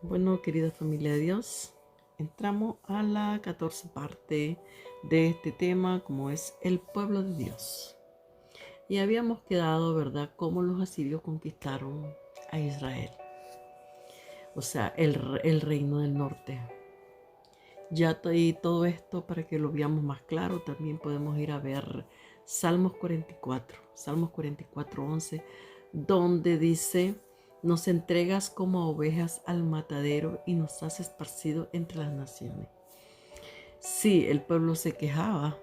Bueno, querida familia de Dios, entramos a la 14 parte de este tema, como es el pueblo de Dios. Y habíamos quedado, ¿verdad?, cómo los asirios conquistaron a Israel, o sea, el reino del norte. Y todo esto, para que lo veamos más claro, también podemos ir a ver Salmos 44, 11, donde dice: nos entregas como ovejas al matadero y nos has esparcido entre las naciones. Sí, el pueblo se quejaba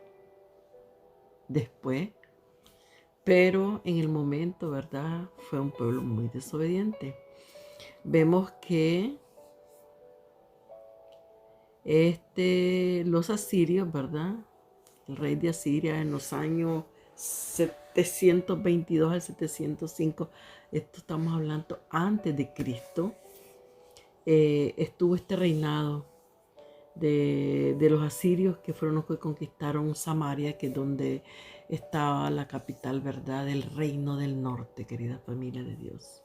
después, pero en el momento, ¿verdad?, fue un pueblo muy desobediente. Vemos que los asirios, ¿verdad?, el rey de Asiria en los años 722 al 705, esto estamos hablando antes de Cristo, estuvo este reinado de los asirios, que fueron los que conquistaron Samaria, que es donde estaba la capital, ¿verdad?, del reino del norte, querida familia de Dios.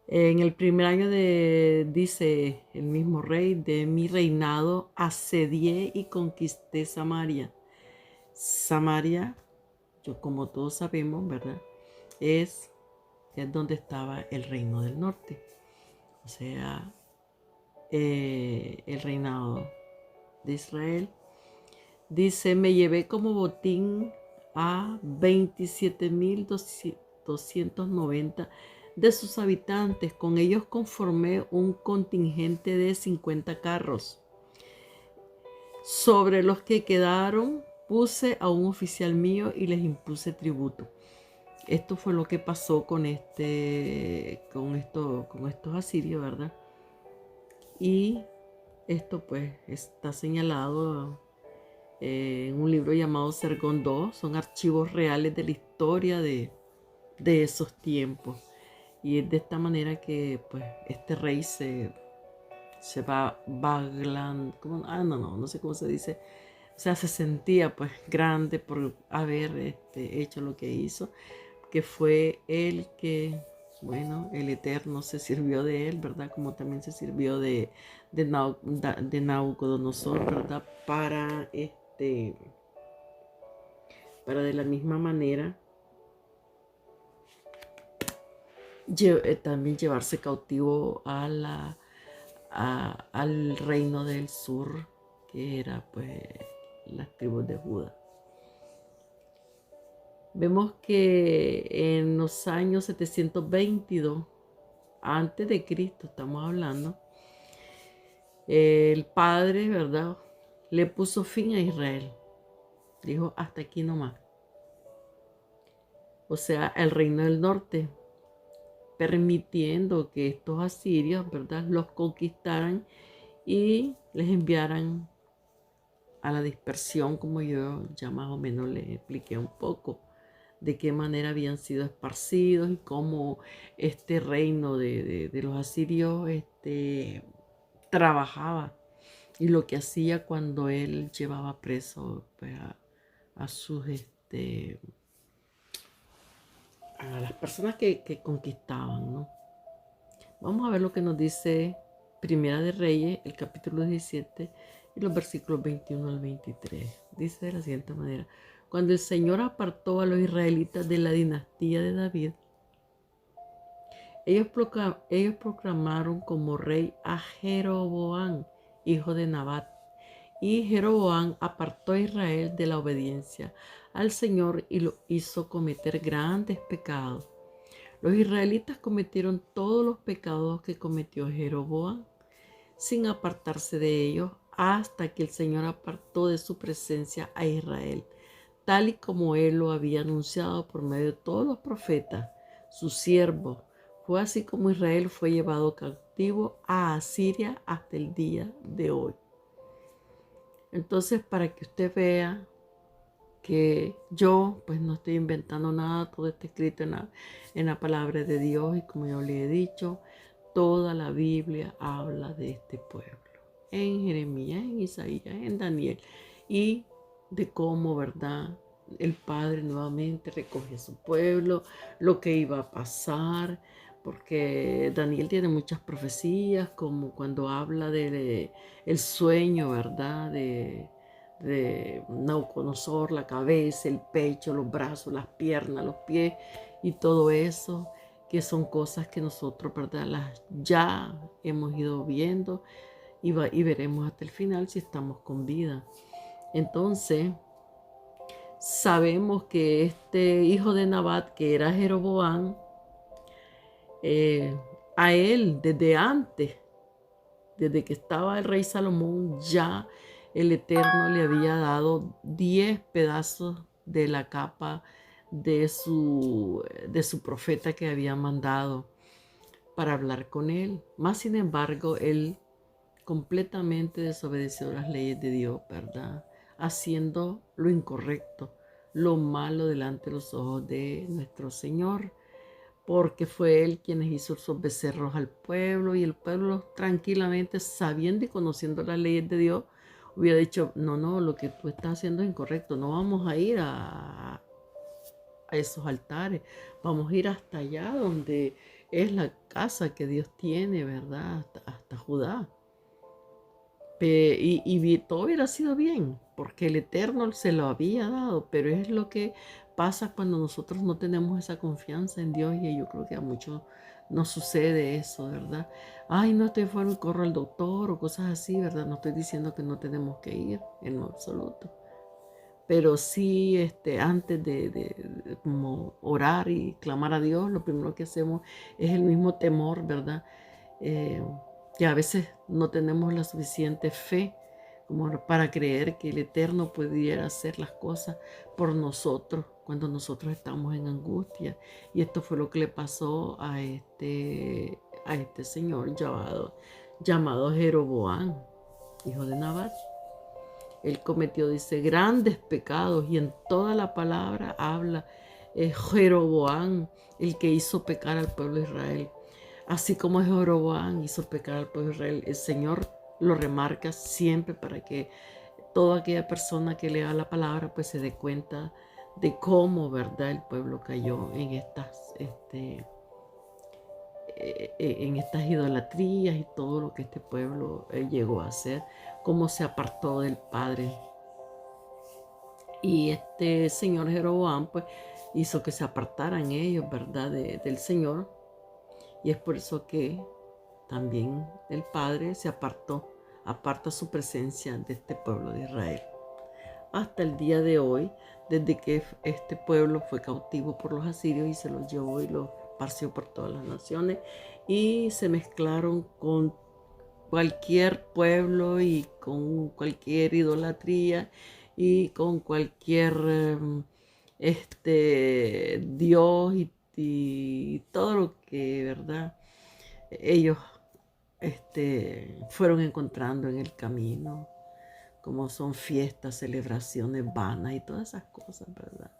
En el primer año dice el mismo rey, de mi reinado asedié y conquisté Samaria. Samaria, como todos sabemos, ¿verdad?, es donde estaba el reino del norte. O sea, el reinado de Israel. Dice: me llevé como botín a 27,290 de sus habitantes. Con ellos conformé un contingente de 50 carros. Sobre los que quedaron puse a un oficial mío y les impuse tributo. Esto fue lo que pasó con estos asirios, ¿verdad? Y esto pues está señalado en un libro llamado Sergón II. Son archivos reales de la historia de esos tiempos. Y es de esta manera que pues este rey se va vaglando, no sé cómo se dice. O sea, se sentía pues grande por haber hecho lo que hizo, que fue el que, bueno, el Eterno se sirvió de él, ¿verdad? Como también se sirvió de Nabucodonosor, ¿verdad? Para de la misma manera también llevarse cautivo al reino del sur, que era pues las tribus de Judá. Vemos que en los años 722 antes de Cristo, estamos hablando, el padre, ¿verdad?, le puso fin a Israel. Dijo: hasta aquí nomás. O sea, el reino del norte, permitiendo que estos asirios, ¿verdad?, los conquistaran y les enviaran a la dispersión, como yo ya más o menos les expliqué un poco de qué manera habían sido esparcidos y cómo este reino de los asirios trabajaba, y lo que hacía cuando él llevaba preso pues, a sus a las personas que conquistaban, ¿no? Vamos a ver lo que nos dice Primera de Reyes, el capítulo 17 y los versículos 21 al 23. Dice de la siguiente manera: cuando el Señor apartó a los israelitas de la dinastía de David, ellos proclamaron como rey a Jeroboam, hijo de Nabat. Y Jeroboam apartó a Israel de la obediencia al Señor y lo hizo cometer grandes pecados. Los israelitas cometieron todos los pecados que cometió Jeroboam, sin apartarse de ellos, hasta que el Señor apartó de su presencia a Israel, tal y como él lo había anunciado por medio de todos los profetas, sus siervos. Fue así como Israel fue llevado cautivo a Asiria hasta el día de hoy. Entonces, para que usted vea que yo pues no estoy inventando nada, todo está escrito en la palabra de Dios, y como yo le he dicho, toda la Biblia habla de este pueblo, en Jeremías, en Isaías, en Daniel, y de cómo, ¿verdad?, el Padre nuevamente recoge a su pueblo, lo que iba a pasar, porque Daniel tiene muchas profecías, como cuando habla de el sueño, ¿verdad? De Nabucodonosor, la cabeza, el pecho, los brazos, las piernas, los pies y todo eso, que son cosas que nosotros, ¿verdad? Las ya hemos ido viendo y veremos hasta el final si estamos con vida. Entonces, sabemos que este hijo de Nabat, que era Jeroboam, a él desde antes, desde que estaba el rey Salomón, ya el Eterno le había dado 10 pedazos de la capa de su profeta que había mandado para hablar con él. Más sin embargo, él completamente desobedeció las leyes de Dios, ¿verdad? Haciendo lo incorrecto, lo malo delante de los ojos de nuestro Señor, porque fue él quien hizo esos becerros al pueblo, y el pueblo tranquilamente, sabiendo y conociendo las leyes de Dios, hubiera dicho, no, lo que tú estás haciendo es incorrecto, no vamos a ir a esos altares, vamos a ir hasta allá donde es la casa que Dios tiene, ¿verdad? Hasta Judá. Y todo hubiera sido bien, porque el Eterno se lo había dado, pero es lo que pasa cuando nosotros no tenemos esa confianza en Dios, y yo creo que a muchos nos sucede eso, ¿verdad? Ay, no estoy fuera y corro al doctor o cosas así, ¿verdad? No estoy diciendo que no tenemos que ir en lo absoluto, pero sí, antes de como orar y clamar a Dios, lo primero que hacemos es el mismo temor, ¿verdad? Eh, que a veces no tenemos la suficiente fe como para creer que el Eterno pudiera hacer las cosas por nosotros cuando nosotros estamos en angustia. Y esto fue lo que le pasó a este señor llamado Jeroboam, hijo de Nabat. Él cometió, dice, grandes pecados, y en toda la palabra habla Jeroboam, el que hizo pecar al pueblo de Israel. Así como Jeroboam hizo pecar al pueblo de Israel, el Señor lo remarca siempre para que toda aquella persona que lea la palabra pues se dé cuenta de cómo, ¿verdad?, el pueblo cayó en estas idolatrías y todo lo que este pueblo llegó a hacer, cómo se apartó del Padre. Y este señor Jeroboam pues hizo que se apartaran ellos, ¿verdad?, del Señor. Y es por eso que también el Padre aparta su presencia de este pueblo de Israel. Hasta el día de hoy, desde que este pueblo fue cautivo por los asirios y se los llevó y los esparció por todas las naciones, y se mezclaron con cualquier pueblo y con cualquier idolatría y con cualquier Dios y todo lo que, ¿verdad?, ellos fueron encontrando en el camino, como son fiestas, celebraciones vanas y todas esas cosas, ¿verdad?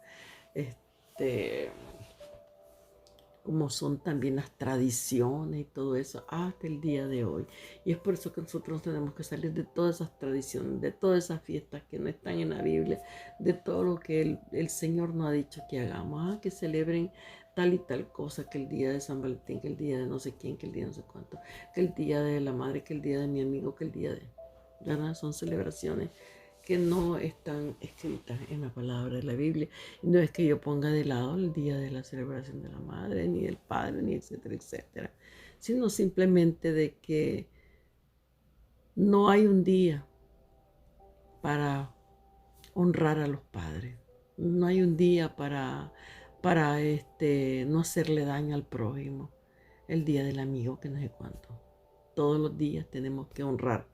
Como son también las tradiciones y todo eso hasta el día de hoy. Y es por eso que nosotros tenemos que salir de todas esas tradiciones, de todas esas fiestas que no están en la Biblia, de todo lo que el Señor nos ha dicho que hagamos, que celebren tal y tal cosa, que el día de San Valentín, que el día de no sé quién, que el día de no sé cuánto, que el día de la madre, que el día de mi amigo, que el día de... ¿verdad? Son celebraciones que no están escritas en la palabra de la Biblia. Y no es que yo ponga de lado el día de la celebración de la madre, ni del padre, ni etcétera, etcétera, sino simplemente de que no hay un día para honrar a los padres. No hay un día para no hacerle daño al prójimo. El día del amigo, que no sé cuánto. Todos los días tenemos que honrar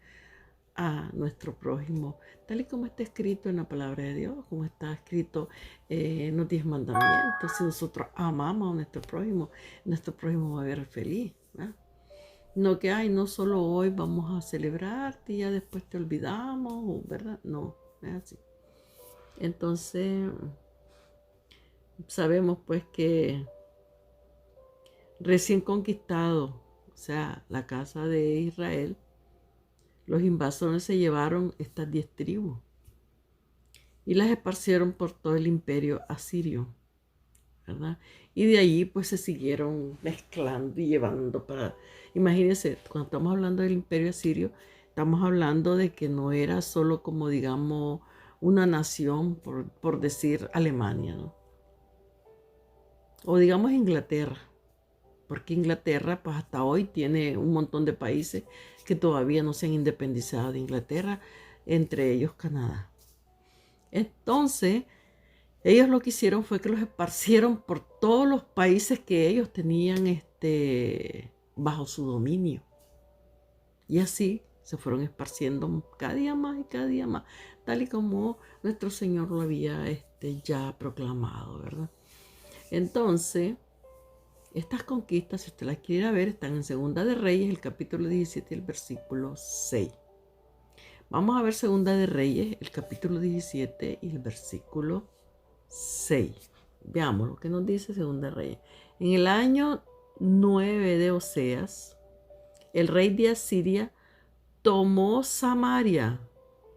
a nuestro prójimo, tal y como está escrito en la palabra de Dios, como está escrito en los 10 mandamientos. Si nosotros amamos a nuestro prójimo va a ver feliz, ¿verdad? No que, no solo hoy vamos a celebrarte y ya después te olvidamos, ¿verdad? No, es así. Entonces, sabemos pues que recién conquistado, o sea, la casa de Israel, los invasores se llevaron estas 10 tribus y las esparcieron por todo el imperio asirio. ¿verdad? Y de allí pues se siguieron mezclando y llevando para... Imagínense, cuando estamos hablando del imperio asirio, estamos hablando de que no era solo como digamos una nación, por decir Alemania, ¿no? O digamos Inglaterra, porque Inglaterra pues hasta hoy tiene un montón de países que todavía no se han independizado de Inglaterra, entre ellos Canadá. Entonces, ellos lo que hicieron fue que los esparcieron por todos los países que ellos tenían bajo su dominio. Y así se fueron esparciendo cada día más y cada día más, tal y como nuestro Señor lo había ya proclamado, ¿verdad? Entonces, estas conquistas, si usted las quiere ver, están en Segunda de Reyes, el capítulo 17 y el versículo 6. Vamos a ver Segunda de Reyes, el capítulo 17 y el versículo 6. Veamos lo que nos dice Segunda de Reyes. En el año 9 de Oseas, el rey de Asiria tomó Samaria.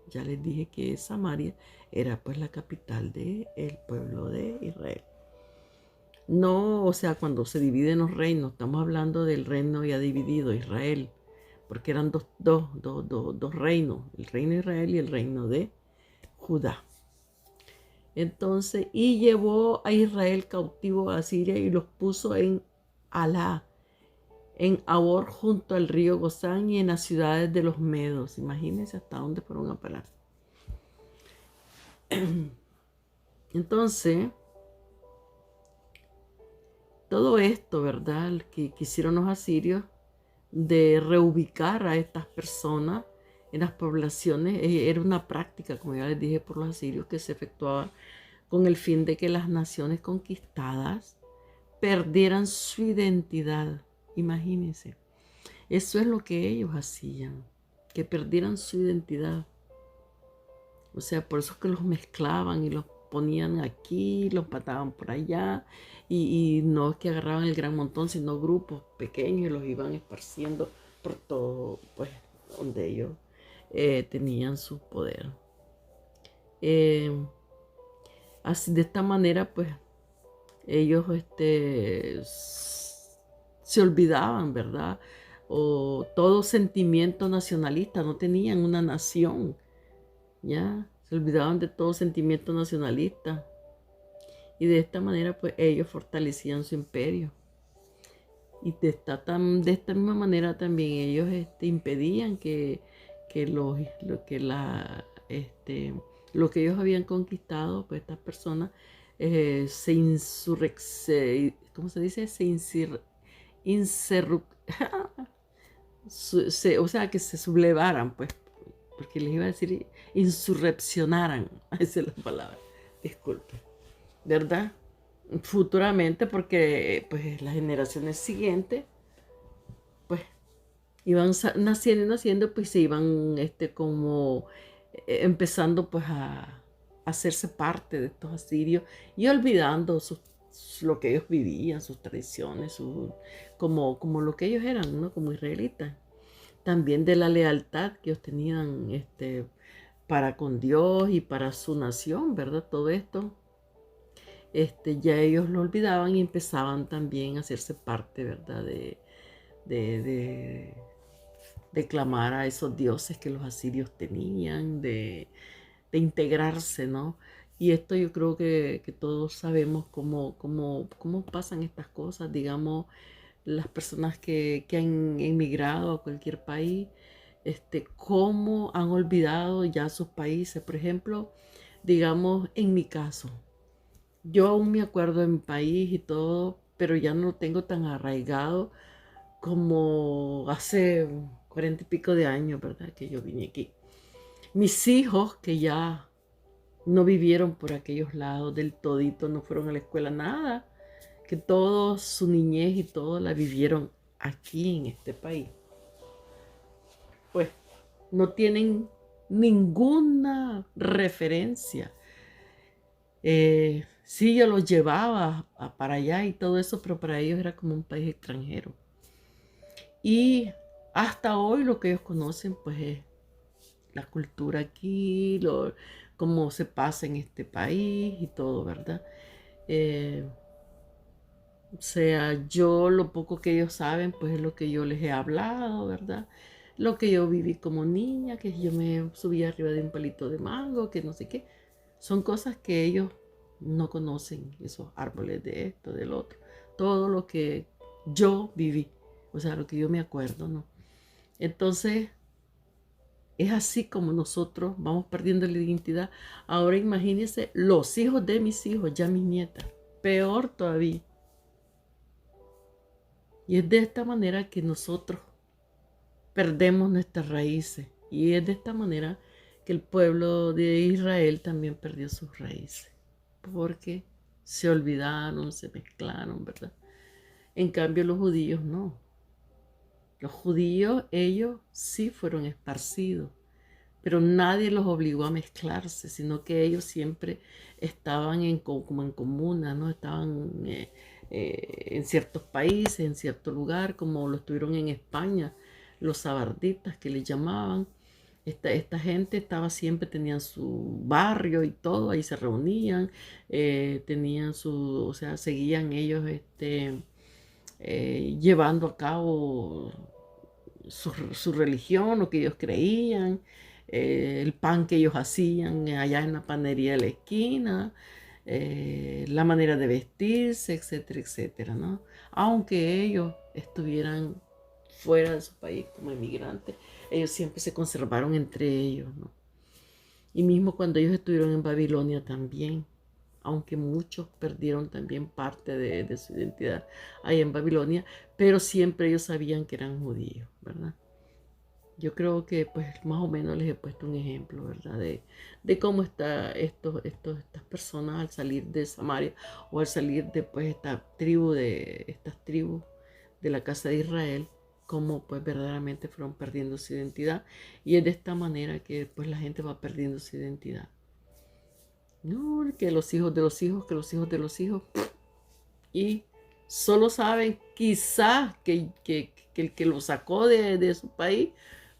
Ya les dije que Samaria era pues la capital del pueblo de Israel. No, o sea, cuando se dividen los reinos, estamos hablando del reino ya dividido, Israel, porque eran dos reinos, el reino de Israel y el reino de Judá. Entonces, y llevó a Israel cautivo a Siria y los puso en Alá, en Abor junto al río Gozán y en las ciudades de los Medos. Imagínense hasta dónde fueron a parar. Entonces, todo esto, ¿verdad? Que hicieron los asirios de reubicar a estas personas en las poblaciones, era una práctica, como ya les dije, por los asirios que se efectuaba con el fin de que las naciones conquistadas perdieran su identidad. Imagínense, eso es lo que ellos hacían, que perdieran su identidad. O sea, por eso es que los mezclaban y los ponían aquí, los mataban por allá, y no es que agarraban el gran montón, sino grupos pequeños y los iban esparciendo por todo, pues, donde ellos tenían su poder. Así, de esta manera, pues, ellos se olvidaban, ¿verdad? O todo sentimiento nacionalista, no tenían una nación, ¿ya? Se olvidaban de todo sentimiento nacionalista. Y de esta manera, pues, ellos fortalecían su imperio. Y de esta misma manera también ellos impedían que lo que ellos habían conquistado, pues estas personas ¿cómo se dice? O sea, que se sublevaran, pues, porque les iba a decir insurreccionaran, esa es la palabra, disculpe, ¿verdad? Futuramente, porque pues las generaciones siguientes, pues, iban naciendo y naciendo, pues se iban como empezando pues a hacerse parte de estos asirios y olvidando lo que ellos vivían, sus tradiciones, como lo que ellos eran, ¿no? Como israelitas. También de la lealtad que ellos tenían para con Dios y para su nación, ¿verdad? Todo esto, ya ellos lo olvidaban y empezaban también a hacerse parte, ¿verdad? De, de clamar a esos dioses que los asirios tenían, de integrarse, ¿no? Y esto yo creo que todos sabemos cómo pasan estas cosas, digamos, las personas que han emigrado a cualquier país, cómo han olvidado ya sus países. Por ejemplo, digamos, en mi caso, yo aún me acuerdo de mi país y todo, pero ya no lo tengo tan arraigado como hace 40 y pico de años, ¿verdad? Que yo vine aquí. Mis hijos que ya no vivieron por aquellos lados del todito, no fueron a la escuela, nada, que toda su niñez y todo la vivieron aquí en este país. Pues no tienen ninguna referencia. Sí, yo los llevaba para allá y todo eso, pero para ellos era como un país extranjero. Y hasta hoy lo que ellos conocen, pues, es la cultura aquí, cómo se pasa en este país y todo, ¿verdad? O sea, yo lo poco que ellos saben, pues es lo que yo les he hablado, ¿verdad? Lo que yo viví como niña, que yo me subía arriba de un palito de mango, que no sé qué. Son cosas que ellos no conocen, esos árboles de esto, del otro. Todo lo que yo viví, o sea, lo que yo me acuerdo, ¿no? Entonces, es así como nosotros vamos perdiendo la identidad. Ahora imagínense los hijos de mis hijos, ya mis nietas, peor todavía. Y es de esta manera que nosotros perdemos nuestras raíces. Y es de esta manera que el pueblo de Israel también perdió sus raíces. Porque se olvidaron, se mezclaron, ¿verdad? En cambio los judíos no. Los judíos, ellos sí fueron esparcidos, pero nadie los obligó a mezclarse, sino que ellos siempre estaban como en comuna, ¿no? Estaban en ciertos países, en cierto lugar, como lo estuvieron en España, los sabarditas que les llamaban. Esta gente estaba siempre, tenían su barrio y todo, ahí se reunían, tenían su, o sea, seguían ellos llevando a cabo su religión, lo que ellos creían, el pan que ellos hacían allá en la panería de la esquina, la manera de vestirse, etcétera, etcétera, ¿no? Aunque ellos estuvieran fuera de su país como emigrantes, ellos siempre se conservaron entre ellos, ¿no? Y mismo cuando ellos estuvieron en Babilonia también, aunque muchos perdieron también parte de su identidad ahí en Babilonia, pero siempre ellos sabían que eran judíos, ¿verdad? Yo creo que pues más o menos les he puesto un ejemplo, ¿verdad? De cómo estas personas al salir de Samaria o al salir de pues estas tribus de la casa de Israel, cómo pues verdaderamente fueron perdiendo su identidad. Y es de esta manera que pues la gente va perdiendo su identidad. No, que los hijos de los hijos, que los hijos de los hijos. Y solo saben quizás que el que lo sacó de su país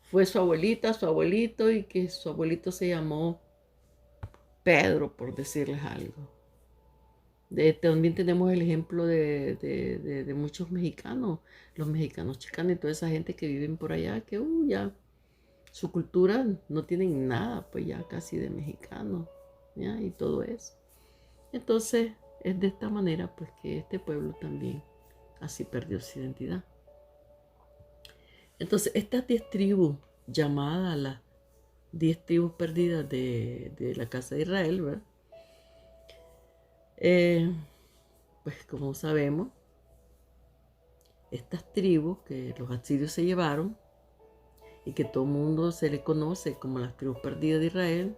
fue su abuelita, su abuelito, y que su abuelito se llamó Pedro, por decirles algo. También tenemos el ejemplo de muchos mexicanos, los mexicanos chicanos y toda esa gente que viven por allá, que ya su cultura no tienen nada, pues ya casi de mexicano, ¿ya? Y todo eso. Entonces, es de esta manera pues que este pueblo también así perdió su identidad. Entonces, estas 10 tribus, llamadas las 10 tribus perdidas de la casa de Israel, ¿verdad? Pues como sabemos, estas tribus que los asirios se llevaron y que todo el mundo se le conoce como las tribus perdidas de Israel,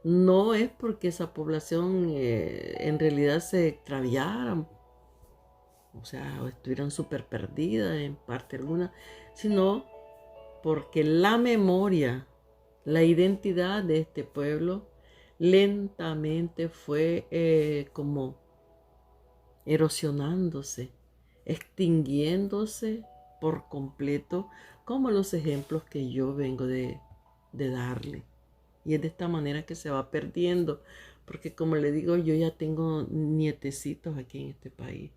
no es porque esa población en realidad se extraviaran, o sea, o estuvieran súper perdidas en parte alguna, sino porque la memoria, la identidad de este pueblo lentamente fue como erosionándose, extinguiéndose por completo, como los ejemplos que yo vengo de darle. Y es de esta manera que se va perdiendo, porque como le digo, yo ya tengo nietecitos aquí en este país.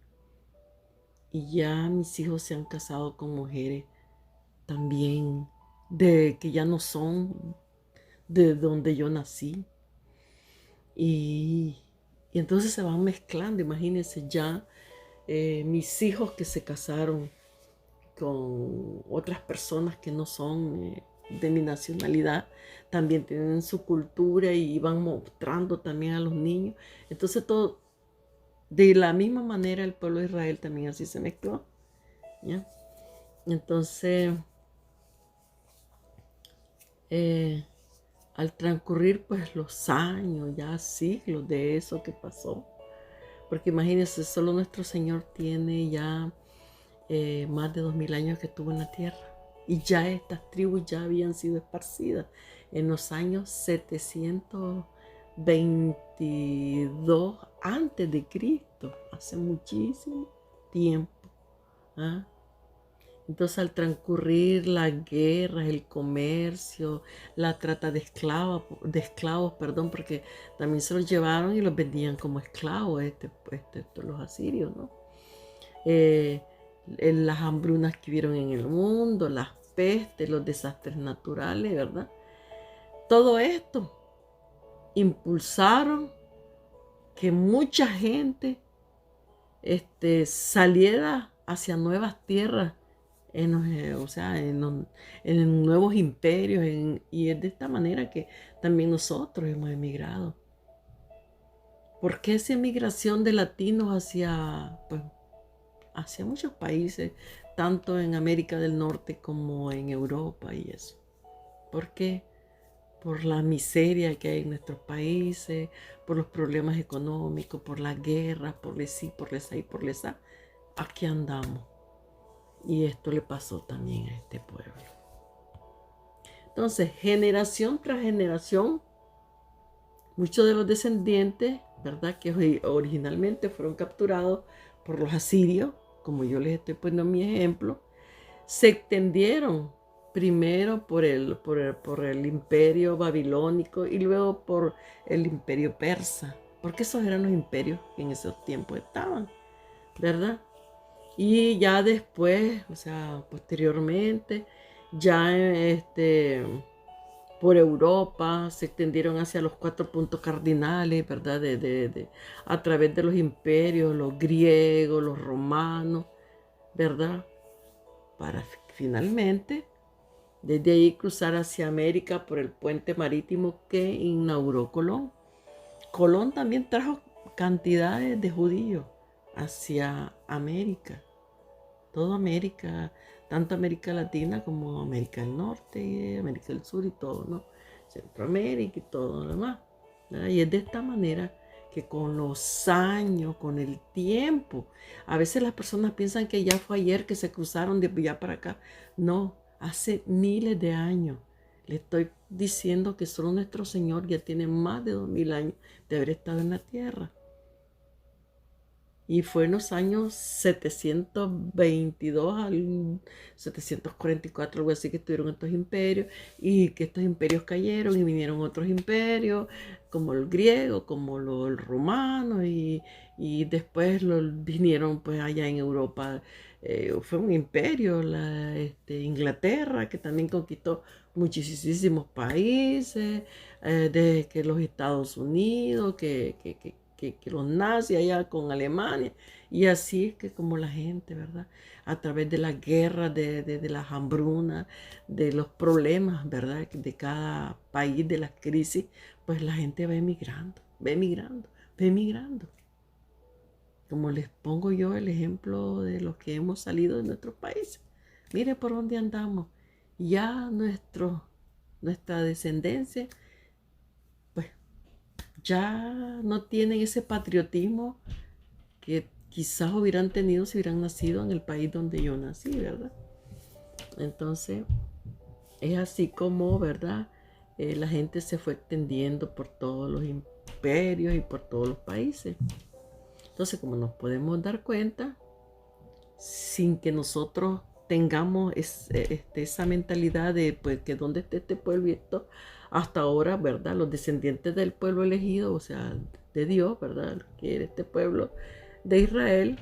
Y ya mis hijos se han casado con mujeres también de que ya no son de donde yo nací. Y, y entonces se van mezclando, imagínense ya mis hijos que se casaron con otras personas que no son de mi nacionalidad, también tienen su cultura y van mostrando también a los niños. Entonces todo, de la misma manera el pueblo de Israel también así se mezcló, ¿ya? Entonces, al transcurrir pues los años, ya siglos de eso que pasó, porque imagínense, solo nuestro Señor tiene ya más de 2000 años que estuvo en la tierra. Y ya estas tribus ya habían sido esparcidas en los años 722 antes de Cristo, hace muchísimo tiempo. ¿Ah? Entonces al transcurrir las guerras, el comercio, la trata de esclavos, perdón, porque también se los llevaron y los vendían como esclavos, los asirios, ¿no? eh, las hambrunas que hubieron en el mundo, las pestes, los desastres naturales, ¿verdad? Todo esto impulsaron que mucha gente saliera hacia nuevas tierras, o sea, en nuevos imperios, y es de esta manera que también nosotros hemos emigrado. ¿Por qué esa emigración de latinos hacia muchos países, tanto en América del Norte como en Europa y eso? ¿Por qué? Por la miseria que hay en nuestros países, por los problemas económicos, por la guerra, por sí, por lesa y por lesa. Aquí andamos. Y esto le pasó también a este pueblo. Entonces, generación tras generación, muchos de los descendientes, ¿verdad?, que originalmente fueron capturados por los asirios, como yo les estoy poniendo mi ejemplo, se extendieron primero por el imperio babilónico y luego por el imperio persa, porque esos eran los imperios que en esos tiempos estaban, ¿verdad? Y ya después, o sea, posteriormente, ya por Europa se extendieron hacia los 4 puntos cardinales, ¿verdad? A través de los imperios, los griegos, los romanos, ¿verdad? Para finalmente, desde ahí cruzar hacia América por el puente marítimo que inauguró Colón. Colón también trajo cantidades de judíos hacia América. Toda América, tanto América Latina como América del Norte, América del Sur y todo, ¿no? Centroamérica y todo lo demás, ¿verdad? Y es de esta manera que con los años, con el tiempo, a veces las personas piensan que ya fue ayer que se cruzaron de allá para acá. No, hace miles de años. Le estoy diciendo que solo nuestro Señor ya tiene más de 2000 años de haber estado en la tierra. Y fue en los años 722 al 744, algo así, que estuvieron estos imperios, y que estos imperios cayeron y vinieron otros imperios, como el griego, como el romano, y después vinieron pues allá en Europa. Fue un imperio, Inglaterra, que también conquistó muchísimos países, de que los Estados Unidos, que los nazis allá con Alemania. Y así es que como la gente, ¿verdad? A través de las guerras, de las hambrunas, de los problemas, ¿verdad? De cada país, de las crisis, pues la gente va emigrando, va emigrando, va emigrando. Como les pongo yo el ejemplo de los que hemos salido de nuestros países. Mire por dónde andamos. Ya nuestra descendencia ya no tienen ese patriotismo que quizás hubieran tenido si hubieran nacido en el país donde yo nací, ¿verdad? Entonces, es así como, ¿verdad? La gente se fue extendiendo por todos los imperios y por todos los países. Entonces, como nos podemos dar cuenta, sin que nosotros tengamos esa mentalidad de pues que dónde está este pueblo y esto, hasta ahora, ¿verdad? Los descendientes del pueblo elegido, o sea, de Dios, ¿verdad? Que era este pueblo de Israel,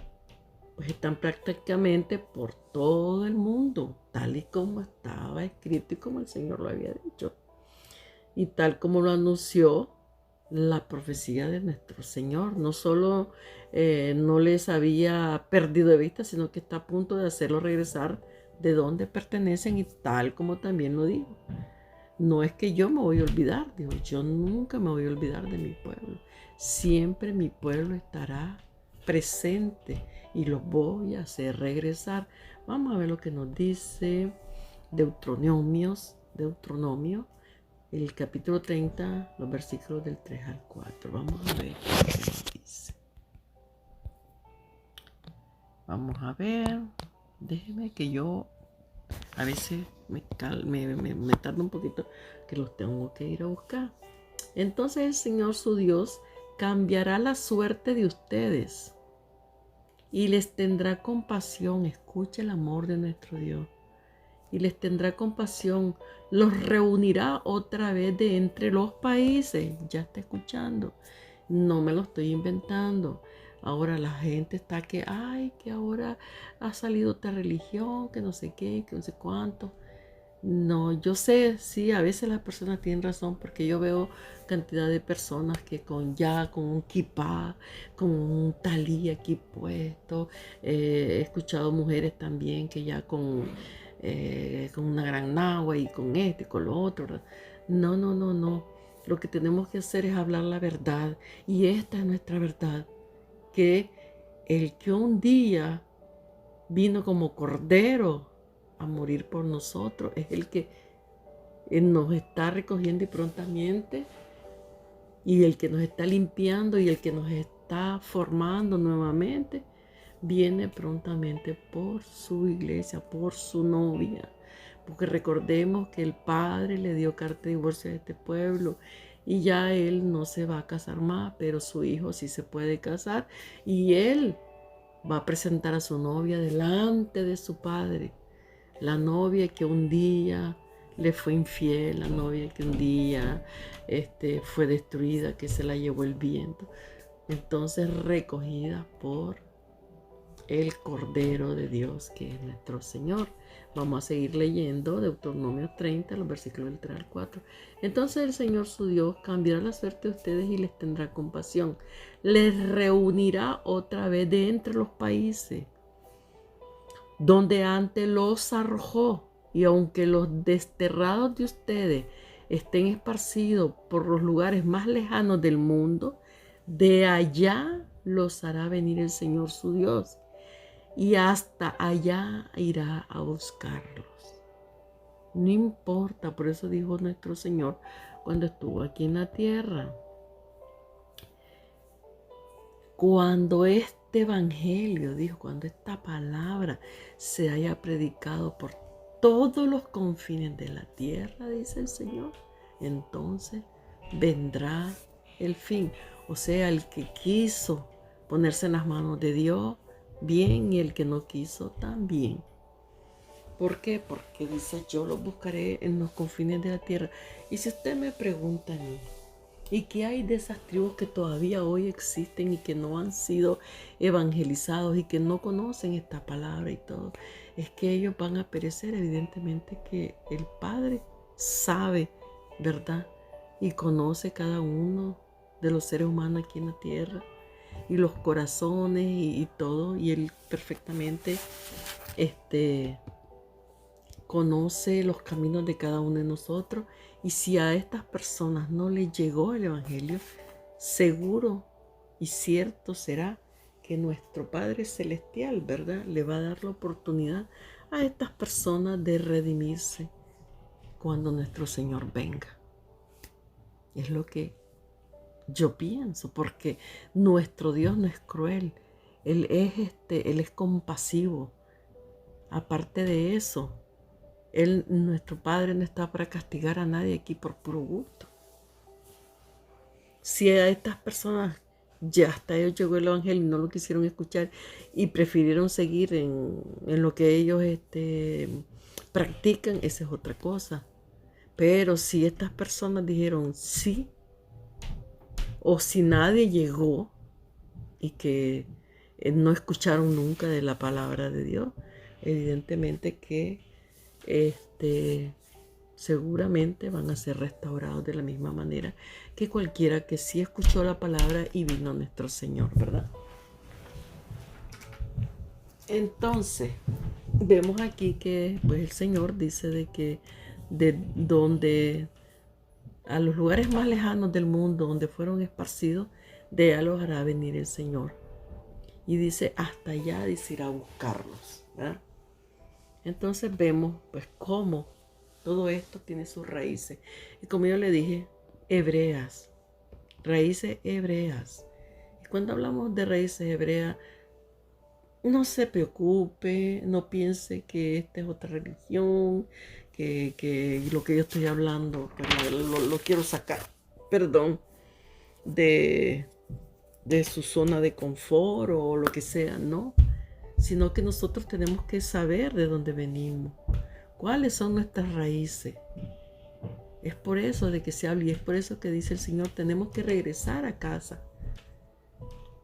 pues están prácticamente por todo el mundo, tal y como estaba escrito y como el Señor lo había dicho. Y tal como lo anunció la profecía de nuestro Señor. No solo no les había perdido de vista, sino que está a punto de hacerlo regresar de donde pertenecen, y tal como también lo dijo. No es que yo me voy a olvidar, digo, yo nunca me voy a olvidar de mi pueblo. Siempre mi pueblo estará presente y los voy a hacer regresar. Vamos a ver lo que nos dice Deuteronomio, el capítulo 30, los versículos del 3 al 4. Vamos a ver qué nos dice. Vamos a ver. Déjeme que yo a veces me tardo un poquito, que los tengo que ir a buscar. Entonces el Señor su Dios cambiará la suerte de ustedes y les tendrá compasión. Escucha el amor de nuestro Dios. Y les tendrá compasión, los reunirá otra vez de entre los países. Ya está escuchando, no me lo estoy inventando. Ahora la gente está que, ay, que ahora ha salido otra religión, que no sé qué, que no sé cuánto. No, yo sé, sí, a veces las personas tienen razón porque yo veo cantidad de personas que con un kipá, con un talí aquí puesto. He escuchado mujeres también que ya con una gran nagua y con este, con lo otro, ¿verdad? No, no, no, no. Lo que tenemos que hacer es hablar la verdad y esta es nuestra verdad, que el que un día vino como cordero a morir por nosotros, es el que nos está recogiendo y prontamente, y el que nos está limpiando y el que nos está formando nuevamente, viene prontamente por su iglesia, por su novia. Porque recordemos que el Padre le dio carta de divorcio a este pueblo y ya él no se va a casar más, pero su hijo sí se puede casar y él va a presentar a su novia delante de su padre. La novia que un día le fue infiel, la novia que un día fue destruida, que se la llevó el viento. Entonces recogida por el Cordero de Dios, que es nuestro Señor. Vamos a seguir leyendo Deuteronomio 30, los versículos del 3 al 4. Entonces el Señor su Dios cambiará la suerte de ustedes y les tendrá compasión. Les reunirá otra vez de entre los países donde antes los arrojó, y aunque los desterrados de ustedes estén esparcidos por los lugares más lejanos del mundo, de allá los hará venir el Señor su Dios, y hasta allá irá a buscarlos. No importa, por eso dijo nuestro Señor cuando estuvo aquí en la tierra. Cuando este evangelio, dijo, cuando esta palabra se haya predicado por todos los confines de la tierra, dice el Señor, entonces vendrá el fin. O sea, el que quiso ponerse en las manos de Dios, bien, y el que no quiso, también. ¿Por qué? Porque dice, yo los buscaré en los confines de la tierra. Y si usted me pregunta a mí, ¿y qué hay de esas tribus que todavía hoy existen y que no han sido evangelizados y que no conocen esta palabra y todo? Es que ellos van a perecer, evidentemente que el Padre sabe, ¿verdad? Y conoce cada uno de los seres humanos aquí en la tierra y los corazones y todo, y Él perfectamente conoce los caminos de cada uno de nosotros. Y si a estas personas no les llegó el Evangelio, seguro y cierto será que nuestro Padre Celestial, ¿verdad?, le va a dar la oportunidad a estas personas de redimirse cuando nuestro Señor venga. Es lo que yo pienso, porque nuestro Dios no es cruel. Él es compasivo. Aparte de eso, nuestro Padre no está para castigar a nadie aquí por puro gusto. Si a estas personas ya hasta ellos llegó el Evangelio y no lo quisieron escuchar y prefirieron seguir en lo que ellos practican, esa es otra cosa. Pero si estas personas dijeron sí, o si nadie llegó y que no escucharon nunca de la palabra de Dios, evidentemente que seguramente van a ser restaurados de la misma manera que cualquiera que sí escuchó la palabra y vino a nuestro Señor, ¿verdad? Entonces, vemos aquí que pues el Señor dice de que de donde a los lugares más lejanos del mundo donde fueron esparcidos, de allá los hará venir el Señor. Y dice, hasta allá dice ir a buscarlos, ¿verdad? Entonces vemos pues cómo todo esto tiene sus raíces. Y como yo le dije, hebreas, raíces hebreas. Y cuando hablamos de raíces hebreas, no se preocupe, no piense que esta es otra religión, que lo que yo estoy hablando, lo quiero sacar, perdón, de su zona de confort o lo que sea, no. Sino que nosotros tenemos que saber de dónde venimos, cuáles son nuestras raíces. Es por eso de que se habla y es por eso que dice el Señor, tenemos que regresar a casa.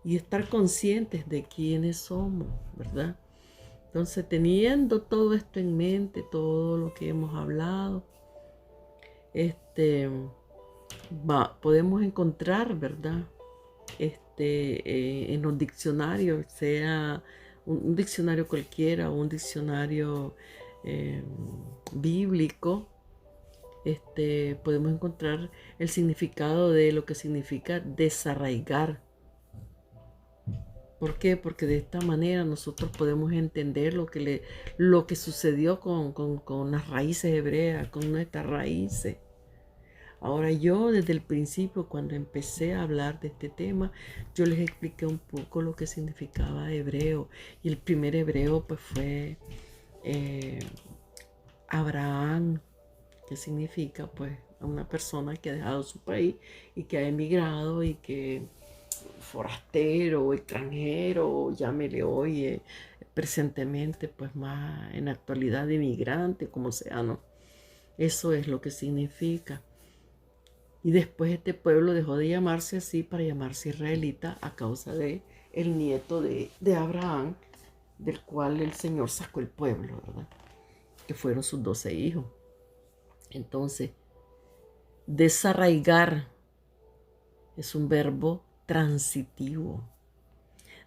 y estar conscientes de quiénes somos, ¿verdad? Entonces, teniendo todo esto en mente, todo lo que hemos hablado, podemos encontrar, ¿verdad? En los diccionarios, sea un diccionario cualquiera o un diccionario bíblico, podemos encontrar el significado de lo que significa desarraigar. ¿Por qué? Porque de esta manera nosotros podemos entender lo que sucedió con las raíces hebreas, con nuestras raíces. Ahora yo desde el principio, cuando empecé a hablar de este tema, yo les expliqué un poco lo que significaba hebreo. Y el primer hebreo pues fue Abraham, que significa pues una persona que ha dejado su país y que ha emigrado y que forastero o extranjero, llámele hoy, presentemente pues más en la actualidad de inmigrante, como sea, ¿no? Eso es lo que significa. Y después este pueblo dejó de llamarse así para llamarse israelita a causa de el nieto de Abraham, del cual el Señor sacó el pueblo, ¿verdad? Que fueron sus 12 hijos. Entonces, desarraigar es un verbo transitivo.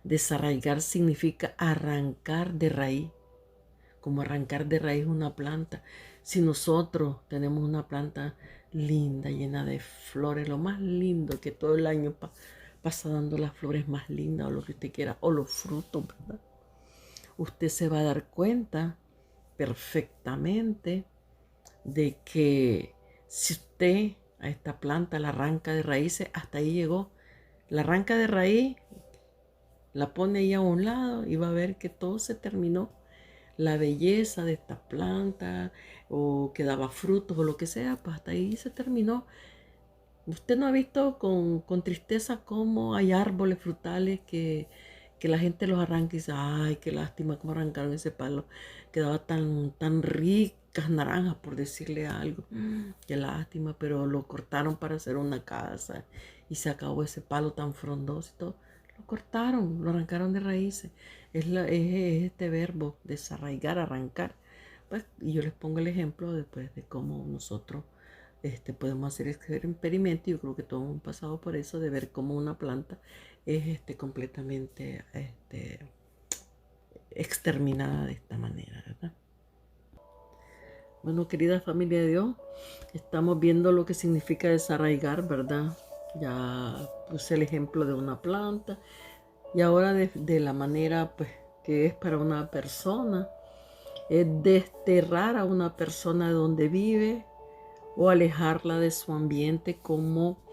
Desarraigar significa arrancar de raíz, como arrancar de raíz una planta. Si nosotros tenemos una planta linda, llena de flores, lo más lindo que todo el año pasa dando las flores más lindas o lo que usted quiera, o los frutos, ¿verdad? Usted se va a dar cuenta perfectamente de que si usted a esta planta la arranca de raíces, hasta ahí llegó. La arranca de raíz, la pone ahí a un lado y va a ver que todo se terminó. La belleza de esta planta o que daba frutos o lo que sea, pues hasta ahí se terminó. Usted no ha visto con tristeza cómo hay árboles frutales que la gente los arranca y dice, ay, qué lástima cómo arrancaron ese palo. Quedaba tan ricas naranjas, por decirle algo. Qué lástima, pero lo cortaron para hacer una casa y se acabó ese palo tan frondoso y todo. Lo cortaron, lo arrancaron de raíces. Es este verbo, desarraigar, arrancar. Pues, y yo les pongo el ejemplo después de cómo nosotros podemos hacer experimento. Yo creo que todos hemos pasado por eso, de ver cómo una planta es completamente exterminada de esta manera, ¿verdad? Bueno, querida familia de Dios, estamos viendo lo que significa desarraigar, ¿verdad? Ya puse el ejemplo de una planta y ahora de la manera pues que es para una persona, es desterrar a una persona de donde vive o alejarla de su ambiente, como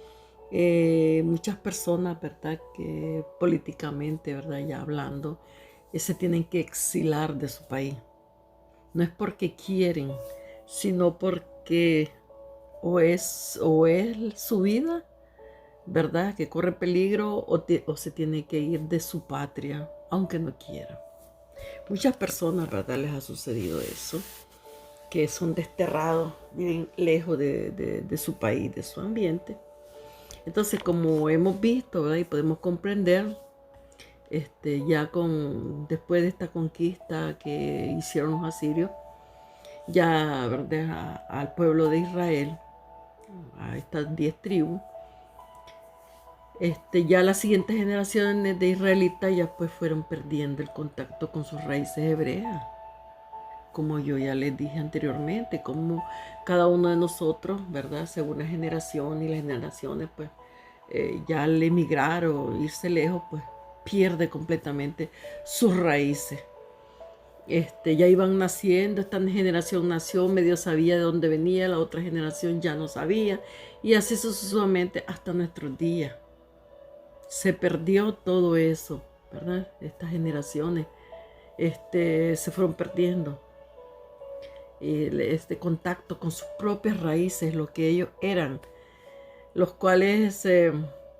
muchas personas, ¿verdad? Que políticamente, ¿verdad? Ya hablando, se tienen que exilar de su país. No es porque quieren, sino porque o es su vida, ¿verdad? Que corre peligro o se tiene que ir de su patria, aunque no quiera. Muchas personas, ¿verdad? Les ha sucedido eso, que son desterrados, viven lejos de su país, de su ambiente. Entonces, como hemos visto, ¿verdad? Y podemos comprender, ya después de esta conquista que hicieron los asirios, ya, ¿verdad? Al pueblo de Israel, a estas 10 tribus, ya las siguientes generaciones de israelitas ya pues fueron perdiendo el contacto con sus raíces hebreas. Como yo ya les dije anteriormente, como cada uno de nosotros, ¿verdad? Según la generación y las generaciones, pues ya al emigrar o irse lejos, pues pierde completamente sus raíces. Ya iban naciendo, esta generación nació, medio sabía de dónde venía, la otra generación ya no sabía, y así sucesivamente hasta nuestros días. Se perdió todo eso, ¿verdad? Estas generaciones se fueron perdiendo este contacto con sus propias raíces, lo que ellos eran, los cuales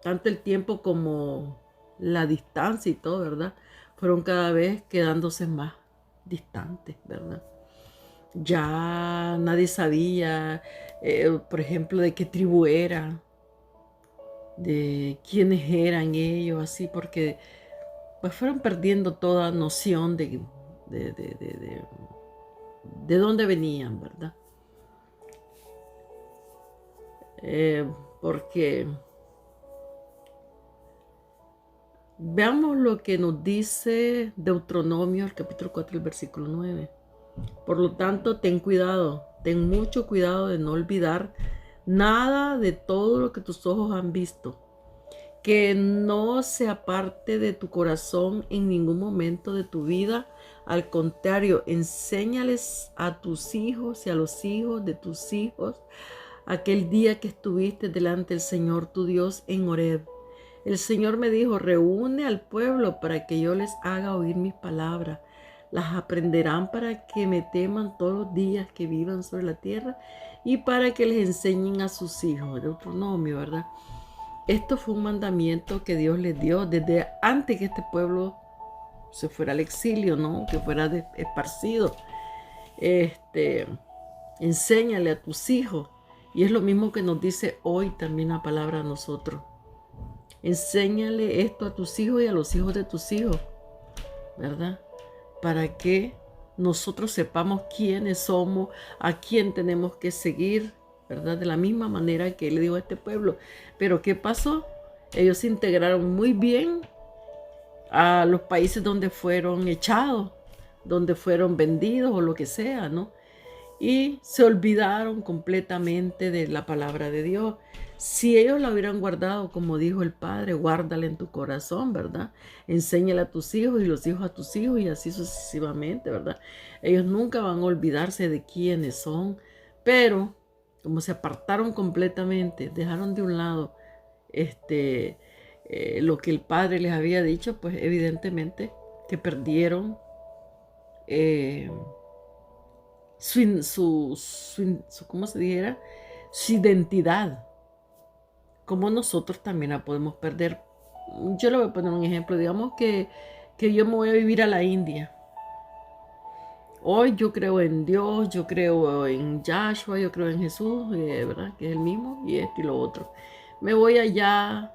tanto el tiempo como la distancia y todo, ¿verdad? Fueron cada vez quedándose más distantes, ¿verdad? Ya nadie sabía, por ejemplo, de qué tribu era, de quiénes eran ellos, así, porque pues fueron perdiendo toda noción de dónde venían, ¿verdad? Porque veamos lo que nos dice Deuteronomio, el capítulo 4, el versículo 9. Por lo tanto, ten cuidado, ten mucho cuidado de no olvidar nada de todo lo que tus ojos han visto, que no se aparte de tu corazón en ningún momento de tu vida. Al contrario, enséñales a tus hijos y a los hijos de tus hijos aquel día que estuviste delante del Señor tu Dios en Horeb. El Señor me dijo, reúne al pueblo para que yo les haga oír mis palabras. Las aprenderán para que me teman todos los días que vivan sobre la tierra y para que les enseñen a sus hijos. Deuteronomio, ¿verdad? Esto fue un mandamiento que Dios les dio desde antes que este pueblo se fuera al exilio, ¿no? Que fuera esparcido. Enséñale a tus hijos. Y es lo mismo que nos dice hoy también la palabra a nosotros. Enséñale esto a tus hijos y a los hijos de tus hijos, ¿verdad? Para que nosotros sepamos quiénes somos, a quién tenemos que seguir, ¿verdad? De la misma manera que él le dijo a este pueblo. Pero ¿qué pasó? Ellos se integraron muy bien a los países donde fueron echados, donde fueron vendidos o lo que sea, ¿no? Y se olvidaron completamente de la palabra de Dios. Si ellos la hubieran guardado, como dijo el Padre, guárdala en tu corazón, ¿verdad? Enséñala a tus hijos y los hijos a tus hijos y así sucesivamente, ¿verdad? Ellos nunca van a olvidarse de quiénes son, pero como se apartaron completamente, dejaron de un lado lo que el Padre les había dicho, pues evidentemente que perdieron ¿cómo se dijera? Su identidad, como nosotros también la podemos perder. Yo le voy a poner un ejemplo, digamos que yo me voy a vivir a la India. Hoy yo creo en Dios, yo creo en Yahshua, yo creo en Jesús, ¿verdad? Que es el mismo, y esto y lo otro. Me voy allá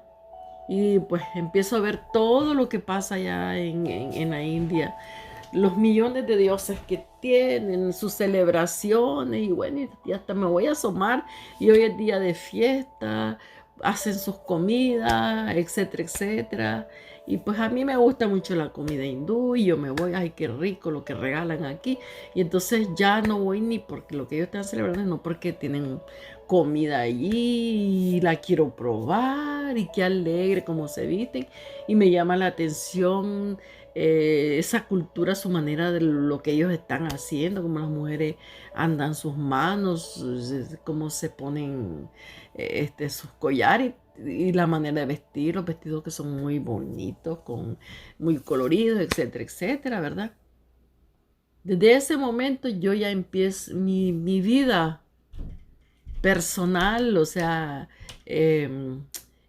y pues empiezo a ver todo lo que pasa allá en la India. Los millones de dioses que tienen, sus celebraciones, y bueno, y hasta me voy a asomar, y hoy es día de fiesta, hacen sus comidas, etcétera, etcétera. Y pues a mí me gusta mucho la comida hindú, y yo me voy, ay, qué rico lo que regalan aquí. Y entonces ya no voy ni porque lo que ellos están celebrando, no porque tienen comida allí, y la quiero probar, y qué alegre cómo se visten, y me llama la atención esa cultura, su manera de lo que ellos están haciendo, como las mujeres andan sus manos, cómo se ponen sus collares y la manera de vestir, los vestidos que son muy bonitos, muy coloridos, etcétera, etcétera, ¿verdad? Desde ese momento yo ya empiezo mi vida personal, o sea,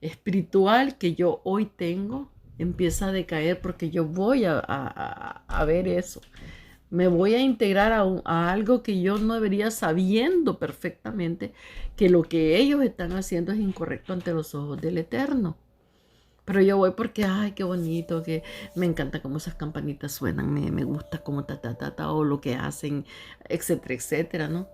espiritual que yo hoy tengo, empieza a decaer porque yo voy a ver eso. Me voy a integrar a algo que yo no debería, sabiendo perfectamente que lo que ellos están haciendo es incorrecto ante los ojos del Eterno. Pero yo voy porque, ay, qué bonito, que me encanta cómo esas campanitas suenan, me gusta cómo o lo que hacen, etcétera, etcétera, ¿no?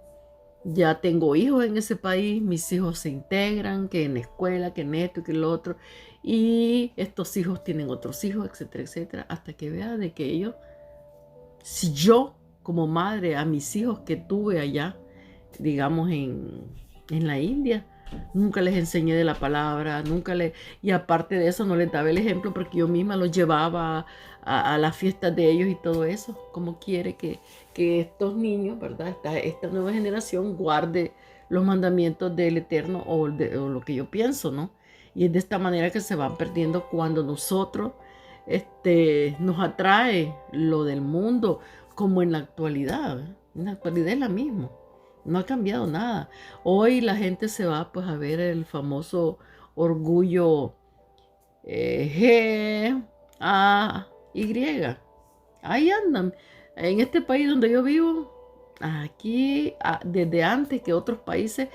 Ya tengo hijos en ese país, mis hijos se integran, que en la escuela, que en esto, que en lo otro, y estos hijos tienen otros hijos, etcétera, etcétera, hasta que vea de que ellos, si yo como madre a mis hijos que tuve allá, digamos en la India, nunca les enseñé de la palabra, y aparte de eso no les daba el ejemplo porque yo misma los llevaba a las fiestas de ellos y todo eso. Como quiere que estos niños, ¿verdad? Esta nueva generación guarde los mandamientos del Eterno o lo que yo pienso, ¿no? Y es de esta manera que se van perdiendo cuando nosotros nos atrae lo del mundo, como en la actualidad. En la actualidad es la misma. No ha cambiado nada. Hoy la gente se va pues a ver el famoso orgullo G-A-Y. Ahí andan. En este país donde yo vivo, aquí desde antes que otros países,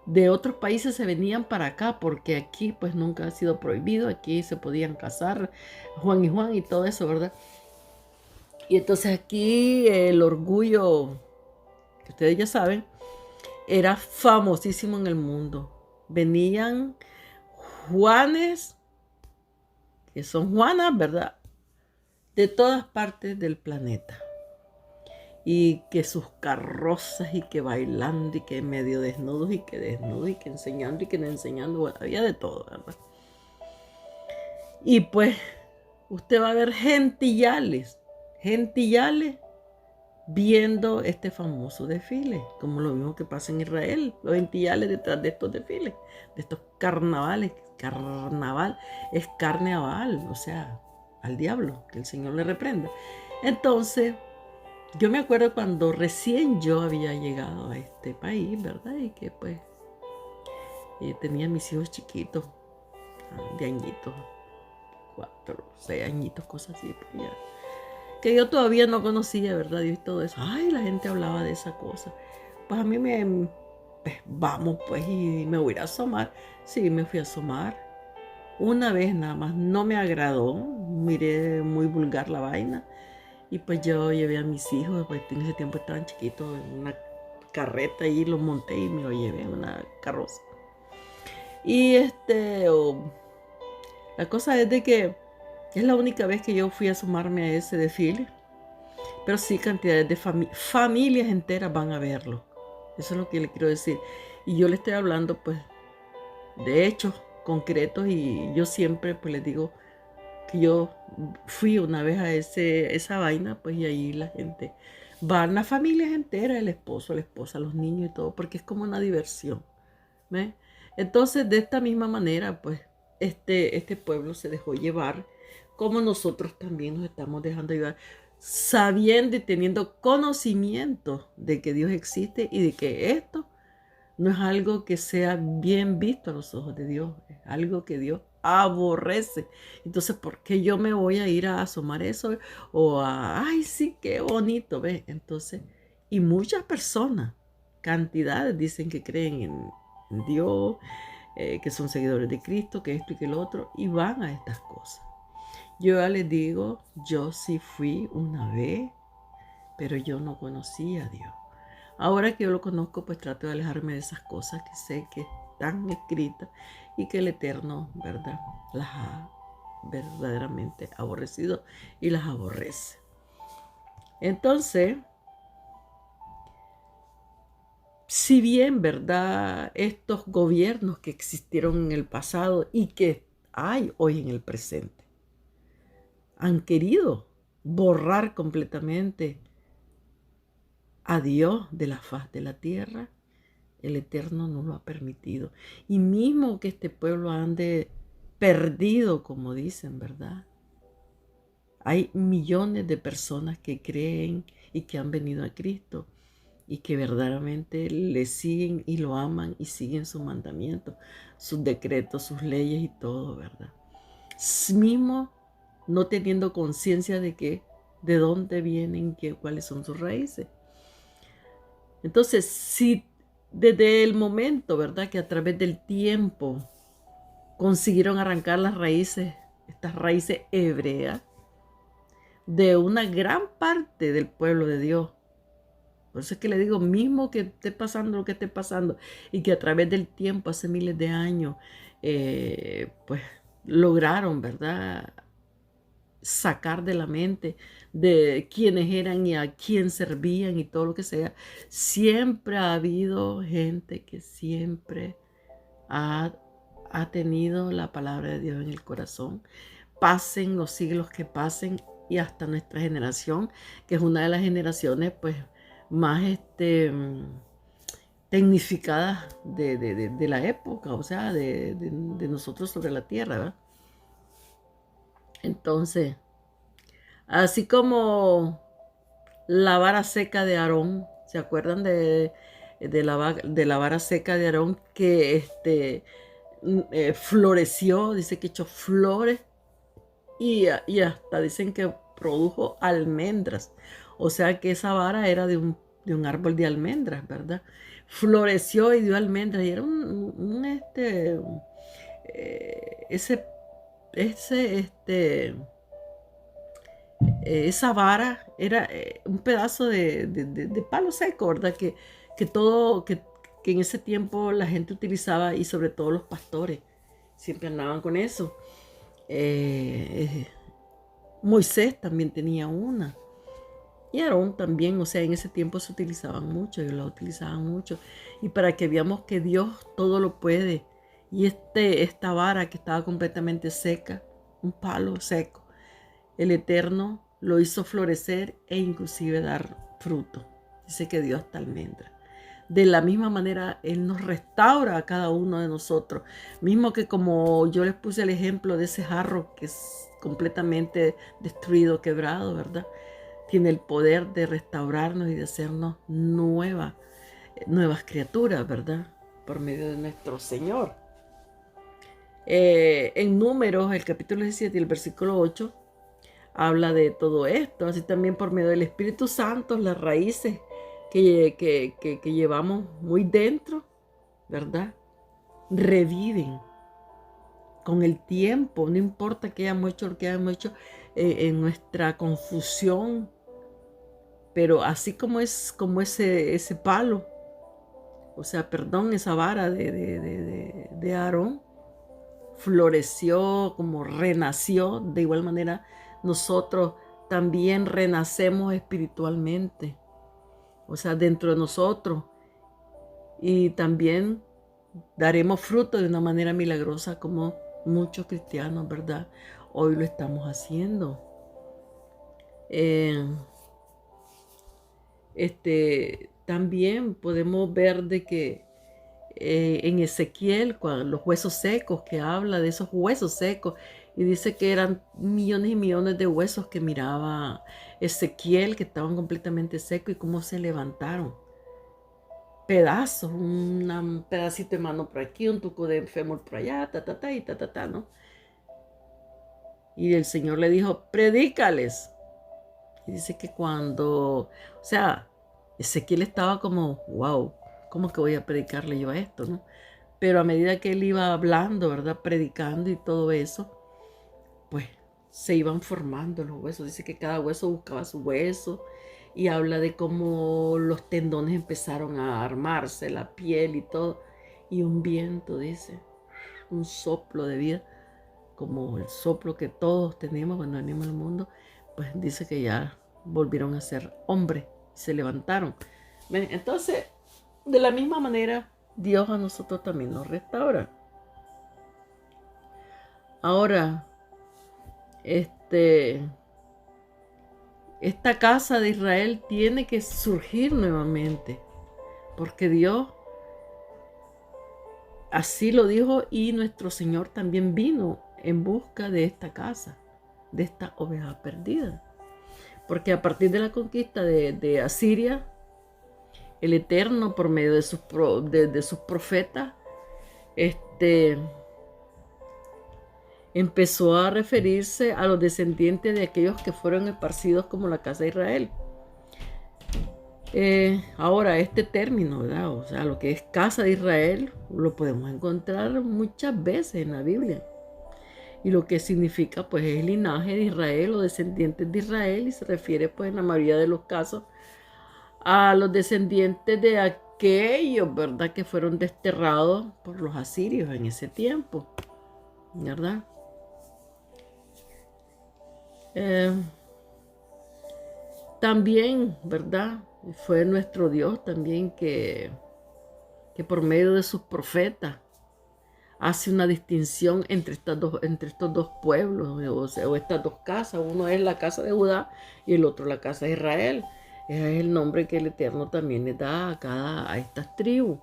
de otros países se venían para acá, porque aquí pues nunca ha sido prohibido, aquí se podían casar Juan y todo eso, ¿verdad? Y entonces aquí el orgullo, que ustedes ya saben, era famosísimo en el mundo. Venían Juanes, que son Juanas, ¿verdad? De todas partes del planeta. Y que sus carrozas y que bailando y que medio desnudos y que desnudos y que enseñando y que no enseñando, bueno, había de todo, ¿verdad? Y pues usted va a ver gentillales viendo este famoso desfile, como lo mismo que pasa en Israel, los gentillales detrás de estos desfiles, de estos carnavales. Carnaval es carne a Baal, o sea, al diablo, que el Señor le reprenda. Entonces, yo me acuerdo cuando recién yo había llegado a este país, ¿verdad? Y que pues tenía mis hijos chiquitos, de añitos, 4, 6 añitos, cosas así, pues ya. Que yo todavía no conocía, ¿verdad? Y todo eso. Ay, la gente hablaba de esa cosa. Pues a mí pues, vamos pues y me voy a ir a asomar. Sí, me fui a asomar. Una vez nada más, no me agradó. Miré muy vulgar la vaina. Y pues yo llevé a mis hijos, pues en ese tiempo estaban chiquitos, en una carreta y los monté y me lo llevé en una carroza. Y la cosa es de que es la única vez que yo fui a sumarme a ese desfile. Pero sí, cantidades de familias enteras van a verlo. Eso es lo que le quiero decir. Y yo le estoy hablando, pues, de hechos concretos. Y yo siempre, pues, les digo que yo fui una vez a esa vaina, pues, y ahí la gente, van las familias enteras, el esposo, la esposa, los niños y todo, porque es como una diversión. ¿Ve? Entonces, de esta misma manera, pues, este pueblo se dejó llevar, como nosotros también nos estamos dejando llevar, sabiendo y teniendo conocimiento de que Dios existe y de que esto no es algo que sea bien visto a los ojos de Dios, es algo que Dios aborrece. Entonces, ¿por qué yo me voy a ir a asomar eso? Ay, sí, qué bonito, ¿ves? Entonces, y muchas personas, cantidades, dicen que creen en Dios, que son seguidores de Cristo, que esto y que lo otro, y van a estas cosas. Yo ya les digo, yo sí fui una vez, pero yo no conocía a Dios. Ahora que yo lo conozco, pues trato de alejarme de esas cosas que sé que están escritas y que el Eterno, ¿verdad?, las ha verdaderamente aborrecido y las aborrece. Entonces, si bien, ¿verdad?, estos gobiernos que existieron en el pasado y que hay hoy en el presente, han querido borrar completamente a Dios de la faz de la tierra, el Eterno no lo ha permitido. Y mismo que este pueblo ande perdido, como dicen, ¿verdad? Hay millones de personas que creen y que han venido a Cristo y que verdaderamente le siguen y lo aman y siguen sus mandamientos, sus decretos, sus leyes y todo, ¿verdad? Mismo no teniendo conciencia de dónde vienen, cuáles son sus raíces. Entonces, si desde el momento, ¿verdad?, que a través del tiempo consiguieron arrancar las raíces, estas raíces hebreas, de una gran parte del pueblo de Dios. Por eso es que le digo, mismo que esté pasando lo que esté pasando, y que a través del tiempo, hace miles de años, pues lograron, ¿verdad?, sacar de la mente de quiénes eran y a quién servían y todo lo que sea. Siempre ha habido gente que siempre ha tenido la palabra de Dios en el corazón. Pasen los siglos que pasen y hasta nuestra generación, que es una de las generaciones pues más tecnificadas de la época, o sea, de nosotros sobre la tierra, ¿verdad? Entonces, así como la vara seca de Aarón, ¿se acuerdan de la vara seca de Aarón que floreció? Dice que echó flores y hasta dicen que produjo almendras. O sea que esa vara era de un árbol de almendras, ¿verdad? floreció y dio almendras. Y era esa vara era un pedazo de palo seco, ¿verdad? Que en ese tiempo la gente utilizaba, y sobre todo los pastores siempre andaban con eso. Moisés también tenía una. Y Aarón también, o sea, en ese tiempo se utilizaban mucho, ellos la utilizaban mucho. Y para que veamos que Dios todo lo puede. Y esta vara que estaba completamente seca, un palo seco, el Eterno lo hizo florecer e inclusive dar fruto. Dice que Dios está almendra. De la misma manera, Él nos restaura a cada uno de nosotros. Mismo que como yo les puse el ejemplo de ese jarro que es completamente destruido, quebrado, ¿verdad? Tiene el poder de restaurarnos y de hacernos nuevas criaturas, ¿verdad? Por medio de nuestro Señor. En Números, el capítulo 17 y el versículo 8, habla de todo esto. Así también por medio del Espíritu Santo, las raíces que llevamos muy dentro, ¿verdad? Reviven con el tiempo. No importa qué hayamos hecho, lo que hayamos hecho en nuestra confusión. Pero así como ese palo, o sea, perdón, esa vara de Aarón, floreció, como renació, de igual manera nosotros también renacemos espiritualmente, o sea, dentro de nosotros, y también daremos fruto de una manera milagrosa como muchos cristianos, ¿verdad? Hoy lo estamos haciendo. También podemos ver de que en Ezequiel, los huesos secos, que habla de esos huesos secos, y dice que eran millones y millones de huesos que miraba Ezequiel, que estaban completamente secos, y cómo se levantaron. Pedazos, un pedacito de mano por aquí, un tuco de fémur por allá, ¿no? Y el Señor le dijo, predícales. Y dice que o sea, Ezequiel estaba como, wow, ¿cómo que voy a predicarle yo a esto, no? Pero a medida que él iba hablando, ¿verdad? Predicando y todo eso, pues se iban formando los huesos. Dice que cada hueso buscaba su hueso, y habla de cómo los tendones empezaron a armarse, la piel y todo. Y un viento, dice, un soplo de vida, como el soplo que todos tenemos cuando venimos al mundo, pues dice que ya volvieron a ser hombres, se levantaron. ¿Ven? Entonces, de la misma manera, Dios a nosotros también nos restaura. Ahora, esta casa de Israel tiene que surgir nuevamente, porque Dios así lo dijo, y nuestro Señor también vino en busca de esta casa, de esta oveja perdida. Porque a partir de la conquista de Asiria, el Eterno, por medio de sus profetas, empezó a referirse a los descendientes de aquellos que fueron esparcidos como la casa de Israel. Ahora, este término, ¿verdad? O sea, lo que es casa de Israel, lo podemos encontrar muchas veces en la Biblia. Y lo que significa, pues, es el linaje de Israel o descendientes de Israel, y se refiere, pues, en la mayoría de los casos, a los descendientes de aquellos, ¿verdad?, que fueron desterrados por los asirios en ese tiempo, ¿verdad? También, ¿verdad?, fue nuestro Dios también que por medio de sus profetas hace una distinción entre estos dos pueblos, o estas dos casas. Uno es la casa de Judá y el otro la casa de Israel. Ese es el nombre que el Eterno también le da a estas tribus.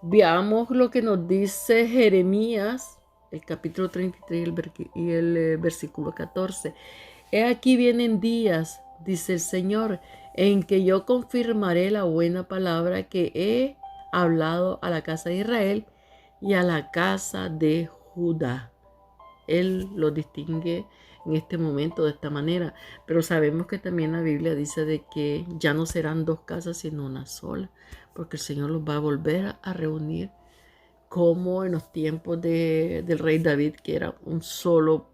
Veamos lo que nos dice Jeremías, el capítulo 33 y el versículo 14. He aquí vienen días, dice el Señor, en que yo confirmaré la buena palabra que he hablado a la casa de Israel y a la casa de Judá. Él lo distingue en este momento de esta manera. Pero sabemos que también la Biblia dice de que ya no serán dos casas sino una sola, porque el Señor los va a volver a reunir como en los tiempos del rey David, que era un solo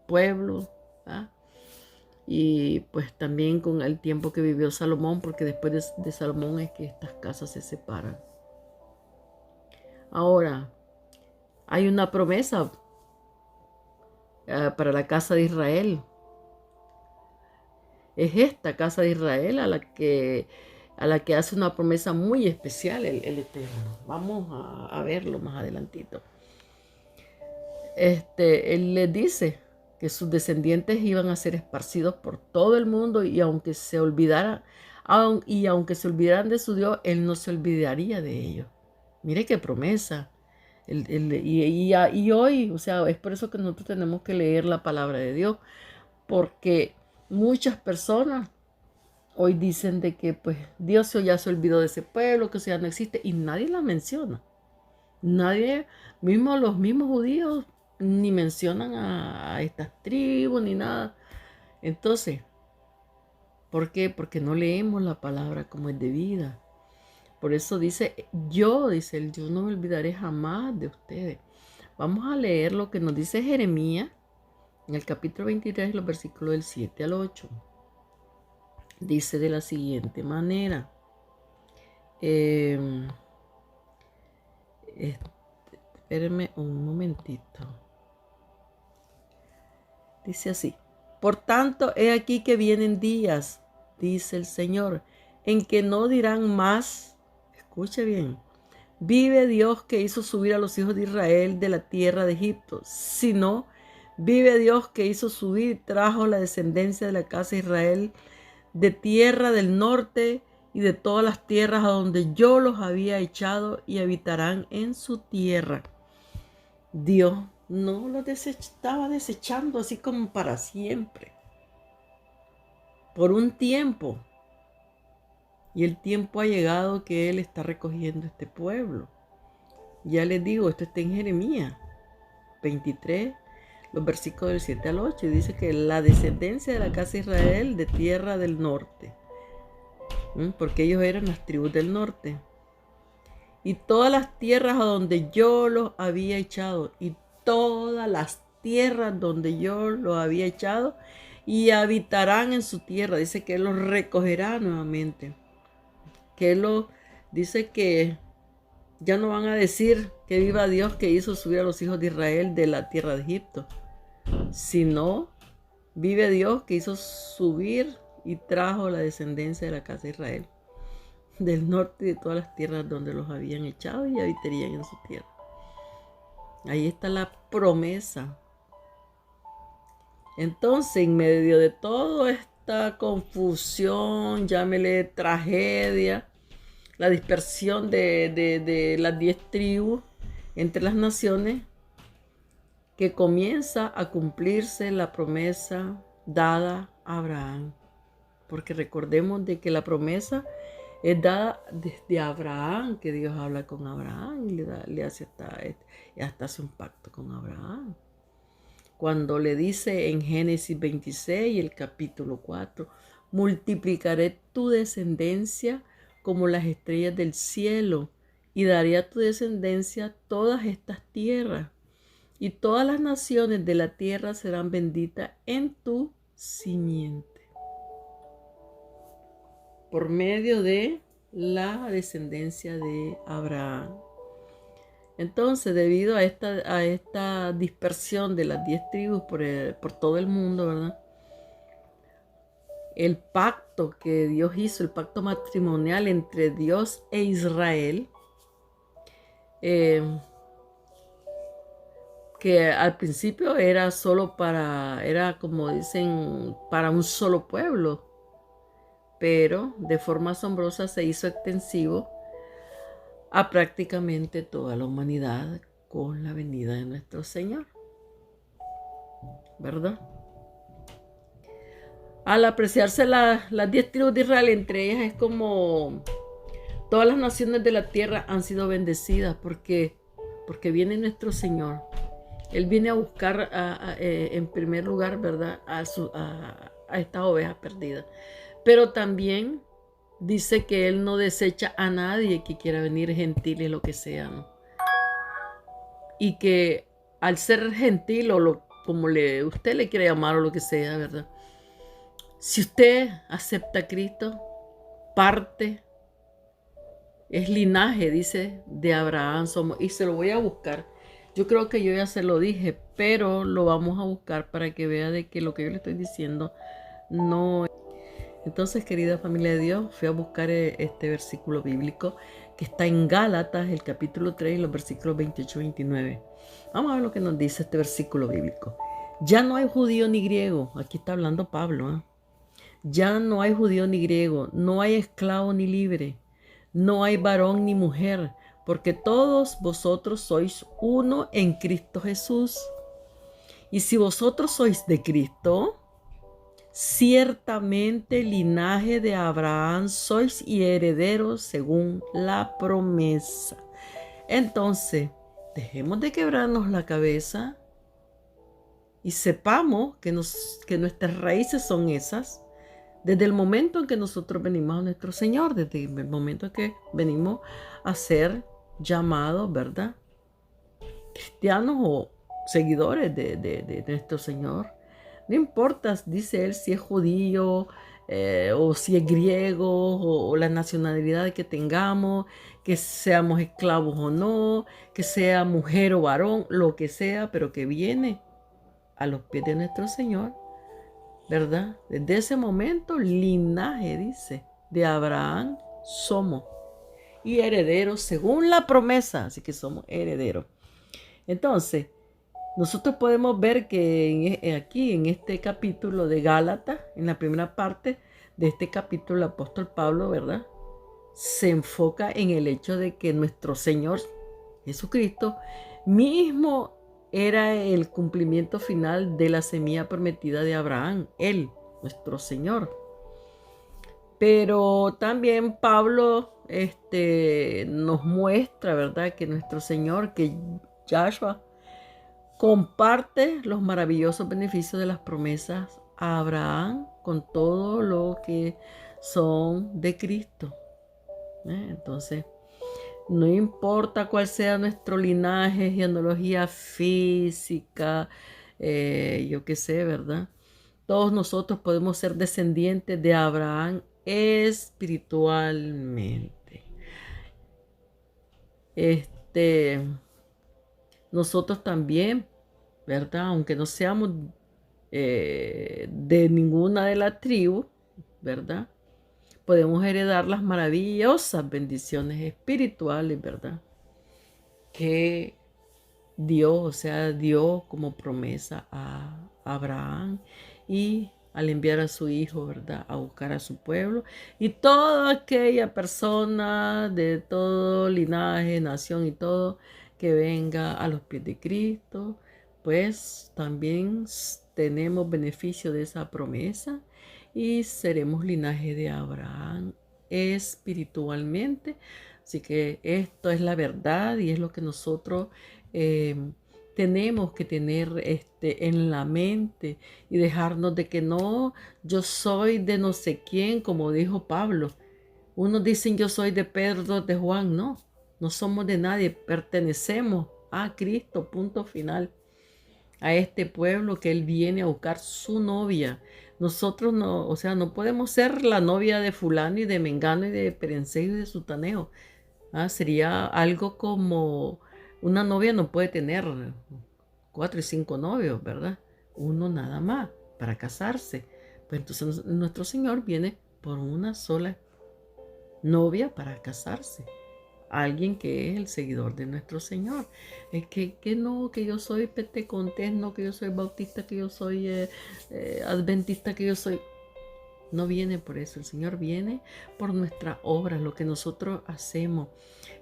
pueblo, ¿verdad? Y pues también con el tiempo que vivió Salomón, porque después de Salomón es que estas casas se separan. Ahora, hay una promesa para la casa de Israel. Es esta casa de Israel a la que hace una promesa muy especial el Eterno. Vamos a verlo más adelantito. Él les dice que sus descendientes iban a ser esparcidos por todo el mundo y aunque se olvidaran de su Dios, Él no se olvidaría de ellos. Mire qué promesa. Y hoy, o sea, es por eso que nosotros tenemos que leer la palabra de Dios, porque muchas personas hoy dicen de que pues Dios ya se olvidó de ese pueblo, que eso ya no existe, y nadie la menciona. Nadie, los mismos judíos, ni mencionan a estas tribus ni nada. Entonces, ¿por qué? Porque no leemos la palabra como es debida. Por eso dice él, yo no me olvidaré jamás de ustedes. Vamos a leer lo que nos dice Jeremías en el capítulo 23, los versículos del 7 al 8. Dice de la siguiente manera. Espérenme un momentito. Dice así: por tanto, he aquí que vienen días, dice el Señor, en que no dirán más, escuche bien, vive Dios que hizo subir a los hijos de Israel de la tierra de Egipto, sino vive Dios que hizo subir y trajo la descendencia de la casa de Israel de tierra del norte y de todas las tierras a donde yo los había echado, y habitarán en su tierra. Dios no los estaba desechando así como para siempre, por un tiempo. Y el tiempo ha llegado que Él está recogiendo este pueblo. Ya les digo, esto está en Jeremías 23, los versículos del 7 al 8. Y dice que la descendencia de la casa de Israel de tierra del norte, porque ellos eran las tribus del norte, y todas las tierras a donde yo los había echado, y todas las tierras donde yo los había echado, y habitarán en su tierra. Dice que Él los recogerá nuevamente. Que Él dice que ya no van a decir que viva Dios que hizo subir a los hijos de Israel de la tierra de Egipto, sino vive Dios que hizo subir y trajo la descendencia de la casa de Israel del norte y de todas las tierras donde los habían echado, y habitarían en su tierra. Ahí está la promesa. Entonces, en medio de toda esta confusión, llámele tragedia, la dispersión de las 10 tribus entre las naciones, que comienza a cumplirse la promesa dada a Abraham. Porque recordemos de que la promesa es dada desde Abraham, que Dios habla con Abraham y le hace hasta hace un pacto con Abraham. Cuando le dice en Génesis 26, el capítulo 4, multiplicaré tu descendencia como las estrellas del cielo, y daré a tu descendencia todas estas tierras, y todas las naciones de la tierra serán benditas en tu simiente, por medio de la descendencia de Abraham. Entonces, debido a esta dispersión de las 10 tribus por todo el mundo, ¿verdad? El pacto que Dios hizo, el pacto matrimonial entre Dios e Israel, que al principio era como dicen, para un solo pueblo, pero de forma asombrosa se hizo extensivo a prácticamente toda la humanidad con la venida de nuestro Señor, ¿verdad? Al apreciarse las 10 tribus de Israel, entre ellas es como todas las naciones de la tierra han sido bendecidas porque viene nuestro Señor. Él viene a buscar, en primer lugar, ¿verdad? A estas ovejas perdidas. Pero también dice que Él no desecha a nadie que quiera venir, gentiles, lo que sea, ¿no? Y que al ser gentil o como usted le quiere llamar o lo que sea, ¿verdad? Si usted acepta a Cristo, parte, es linaje, dice, de Abraham somos. Y se lo voy a buscar. Yo creo que yo ya se lo dije, pero lo vamos a buscar para que vea de que lo que yo le estoy diciendo no. Entonces, querida familia de Dios, fui a buscar este versículo bíblico que está en Gálatas, el capítulo 3, los versículos 28 y 29. Vamos a ver lo que nos dice este versículo bíblico. Ya no hay judío ni griego. Aquí está hablando Pablo, ¿eh? Ya no hay judío ni griego, no hay esclavo ni libre, no hay varón ni mujer, porque todos vosotros sois uno en Cristo Jesús. Y si vosotros sois de Cristo, ciertamente linaje de Abraham sois y herederos según la promesa. Entonces, dejemos de quebrarnos la cabeza y sepamos que nuestras raíces son esas. Desde el momento en que nosotros venimos a nuestro Señor, desde el momento en que venimos a ser llamados, ¿verdad? Cristianos o seguidores de nuestro Señor. No importa, dice él, si es judío o si es griego o la nacionalidad que tengamos, que seamos esclavos o no, que sea mujer o varón, lo que sea, pero que viene a los pies de nuestro Señor, ¿verdad? Desde ese momento, linaje, dice, de Abraham somos y herederos según la promesa, así que somos herederos. Entonces, nosotros podemos ver que aquí en este capítulo de Gálatas, en la primera parte de este capítulo, el apóstol Pablo, ¿verdad? Se enfoca en el hecho de que nuestro Señor Jesucristo mismo era el cumplimiento final de la semilla prometida de Abraham, Él, nuestro Señor. Pero también Pablo nos muestra, ¿verdad? Que nuestro Señor, que Yahshua, comparte los maravillosos beneficios de las promesas a Abraham con todo lo que son de Cristo. Entonces, no importa cuál sea nuestro linaje, genealogía física, yo qué sé, ¿verdad? Todos nosotros podemos ser descendientes de Abraham espiritualmente. Nosotros también, ¿verdad? Aunque no seamos de ninguna de las tribus, ¿verdad? Podemos heredar las maravillosas bendiciones espirituales, ¿verdad? Que Dios, o sea, dio como promesa a Abraham y al enviar a su hijo, ¿verdad? A buscar a su pueblo y toda aquella persona de todo linaje, nación y todo que venga a los pies de Cristo, pues también tenemos beneficio de esa promesa y seremos linaje de Abraham espiritualmente. Así que esto es la verdad y es lo que nosotros tenemos que tener en la mente y dejarnos de que no, yo soy de no sé quién, como dijo Pablo. Unos dicen yo soy de Pedro, de Juan, no, no somos de nadie, pertenecemos a Cristo, punto final, a este pueblo que Él viene a buscar su novia. Nosotros no, o sea, no podemos ser la novia de fulano y de mengano y de perencejo y de sutaneo. Sería algo como una novia no puede tener 4 y 5 novios, ¿verdad? Uno nada más para casarse. Pues entonces nuestro Señor viene por una sola novia para casarse. Alguien que es el seguidor de nuestro Señor. Es que no, que yo soy pentecostés, no, que yo soy bautista, que yo soy adventista, que yo soy... No viene por eso, el Señor viene por nuestra obra, lo que nosotros hacemos,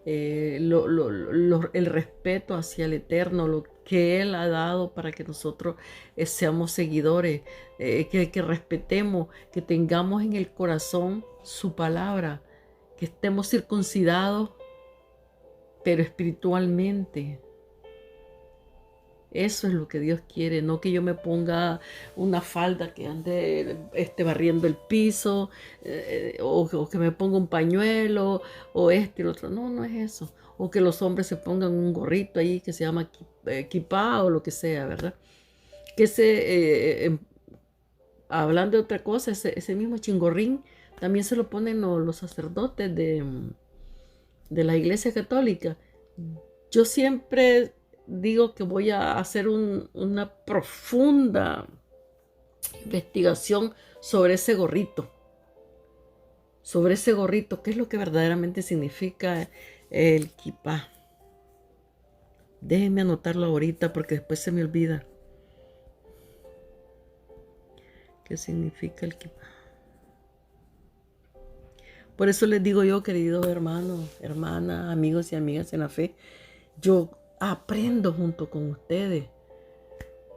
el respeto hacia el Eterno, lo que Él ha dado para que nosotros seamos seguidores, que respetemos, que tengamos en el corazón su palabra, que estemos circuncidados, pero espiritualmente. Eso es lo que Dios quiere, no que yo me ponga una falda que ande barriendo el piso, o que me ponga un pañuelo, o y lo otro. No, no es eso. O que los hombres se pongan un gorrito ahí que se llama kipá o lo que sea, ¿verdad? Que hablando de otra cosa, ese mismo chingorrín también se lo ponen los sacerdotes de la Iglesia Católica. Yo siempre digo que voy a hacer una profunda investigación sobre ese gorrito. Sobre ese gorrito, qué es lo que verdaderamente significa el kipá. Déjenme anotarlo ahorita porque después se me olvida. ¿Qué significa el kipá? Por eso les digo yo, queridos hermanos, hermanas, amigos y amigas en la fe, yo aprendo junto con ustedes.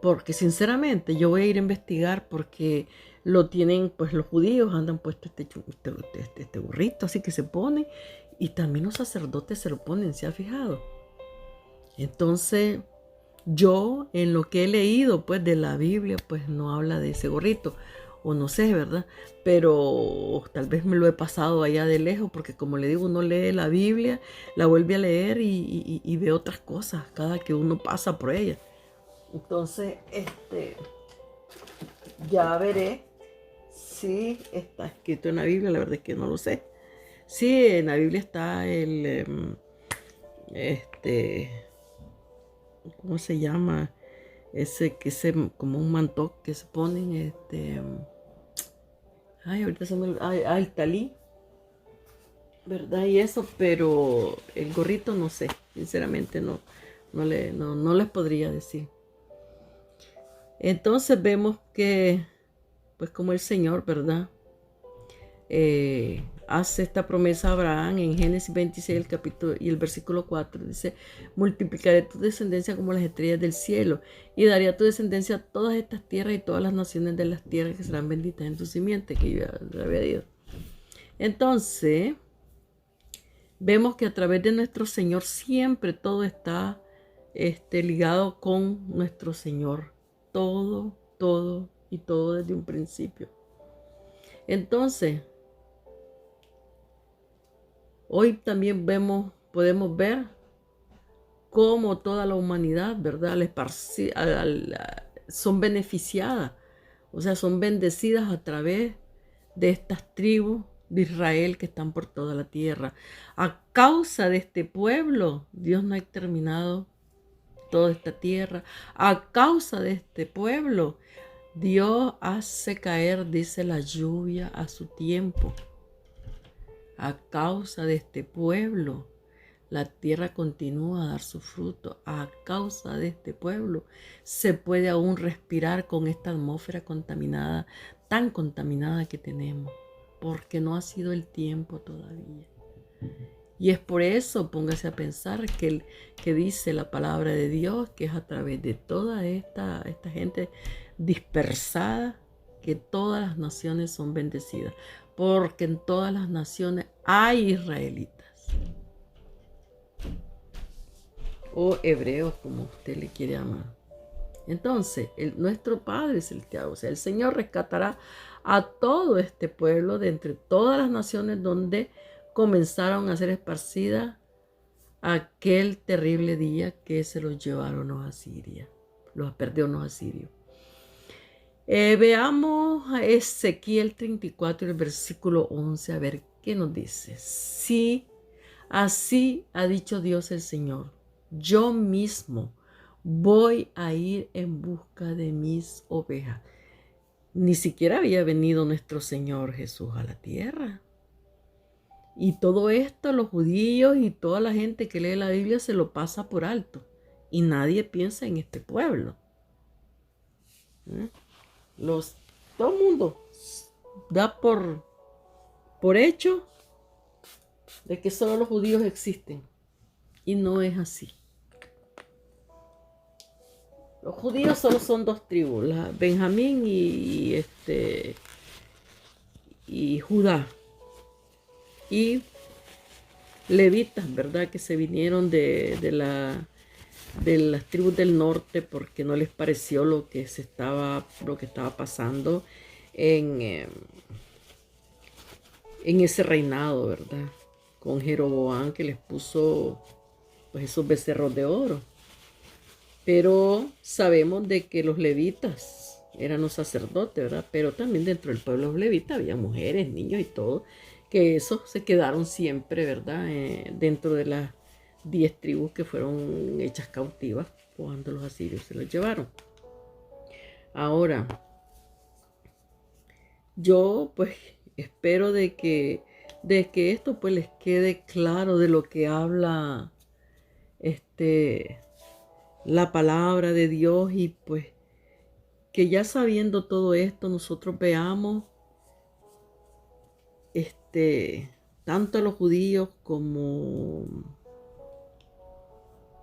Porque sinceramente yo voy a ir a investigar porque lo tienen, pues los judíos andan puesto este burrito así que se pone, y también los sacerdotes se lo ponen, ¿se ha fijado? Entonces yo en lo que he leído pues de la Biblia pues no habla de ese gorrito, o no sé, ¿verdad? Pero tal vez me lo he pasado allá de lejos porque como le digo, uno lee la Biblia, la vuelve a leer y ve otras cosas cada que uno pasa por ella. Entonces, ya veré si está escrito en la Biblia, la verdad es que no lo sé. Sí, en la Biblia está ¿cómo se llama? Ese que se, como un manto que se ponen, ahorita se me, el talí, ¿verdad? Y eso, pero el gorrito no sé, sinceramente no les podría decir. Entonces vemos que, pues como el Señor, ¿verdad? Hace esta promesa a Abraham en Génesis 26, el capítulo y el versículo 4. Dice, multiplicaré tu descendencia como las estrellas del cielo y daré a tu descendencia a todas estas tierras y todas las naciones de las tierras que serán benditas en tu simiente, que yo ya había dicho. Entonces, vemos que a través de nuestro Señor siempre todo está ligado con nuestro Señor. Todo, todo y todo desde un principio. Entonces, hoy también podemos ver cómo toda la humanidad, ¿verdad? Son beneficiadas, o sea, son bendecidas a través de estas tribus de Israel que están por toda la tierra. A causa de este pueblo, Dios no ha exterminado toda esta tierra. A causa de este pueblo, Dios hace caer, dice, la lluvia a su tiempo. A causa de este pueblo, la tierra continúa a dar su fruto. A causa de este pueblo, se puede aún respirar con esta atmósfera contaminada, tan contaminada que tenemos, porque no ha sido el tiempo todavía. Y es por eso, póngase a pensar que dice la palabra de Dios, que es a través de toda esta gente dispersada, que todas las naciones son bendecidas, porque en todas las naciones hay israelitas, o hebreos, como usted le quiere llamar. Entonces, nuestro Padre Celestial, o sea, el Señor rescatará a todo este pueblo de entre todas las naciones donde comenzaron a ser esparcidas aquel terrible día que se los llevaron los asirios, los asirios. Veamos a Ezequiel 34, el versículo 11, a ver qué nos dice. Sí, así ha dicho Dios el Señor, yo mismo voy a ir en busca de mis ovejas. Ni siquiera había venido nuestro Señor Jesús a la tierra. Y todo esto los judíos y toda la gente que lee la Biblia se lo pasa por alto. Y nadie piensa en este pueblo. Todo el mundo da por hecho de que solo los judíos existen. Y no es así. Los judíos solo son dos tribus, Benjamín y Judá. Y levitas, ¿verdad? Que se vinieron de de las tribus del norte porque no les pareció lo que estaba pasando en, en ese reinado, ¿verdad? Con Jeroboam, que les puso pues esos becerros de oro. Pero sabemos de que los levitas eran los sacerdotes, ¿verdad? Pero también dentro del pueblo de los levitas había mujeres, niños y todo, que esos se quedaron siempre, ¿verdad? Dentro de las 10 tribus que fueron hechas cautivas cuando los asirios se los llevaron. Ahora, yo pues espero de que esto pues les quede claro de lo que habla la palabra de Dios, y pues que ya sabiendo todo esto nosotros veamos tanto a los judíos como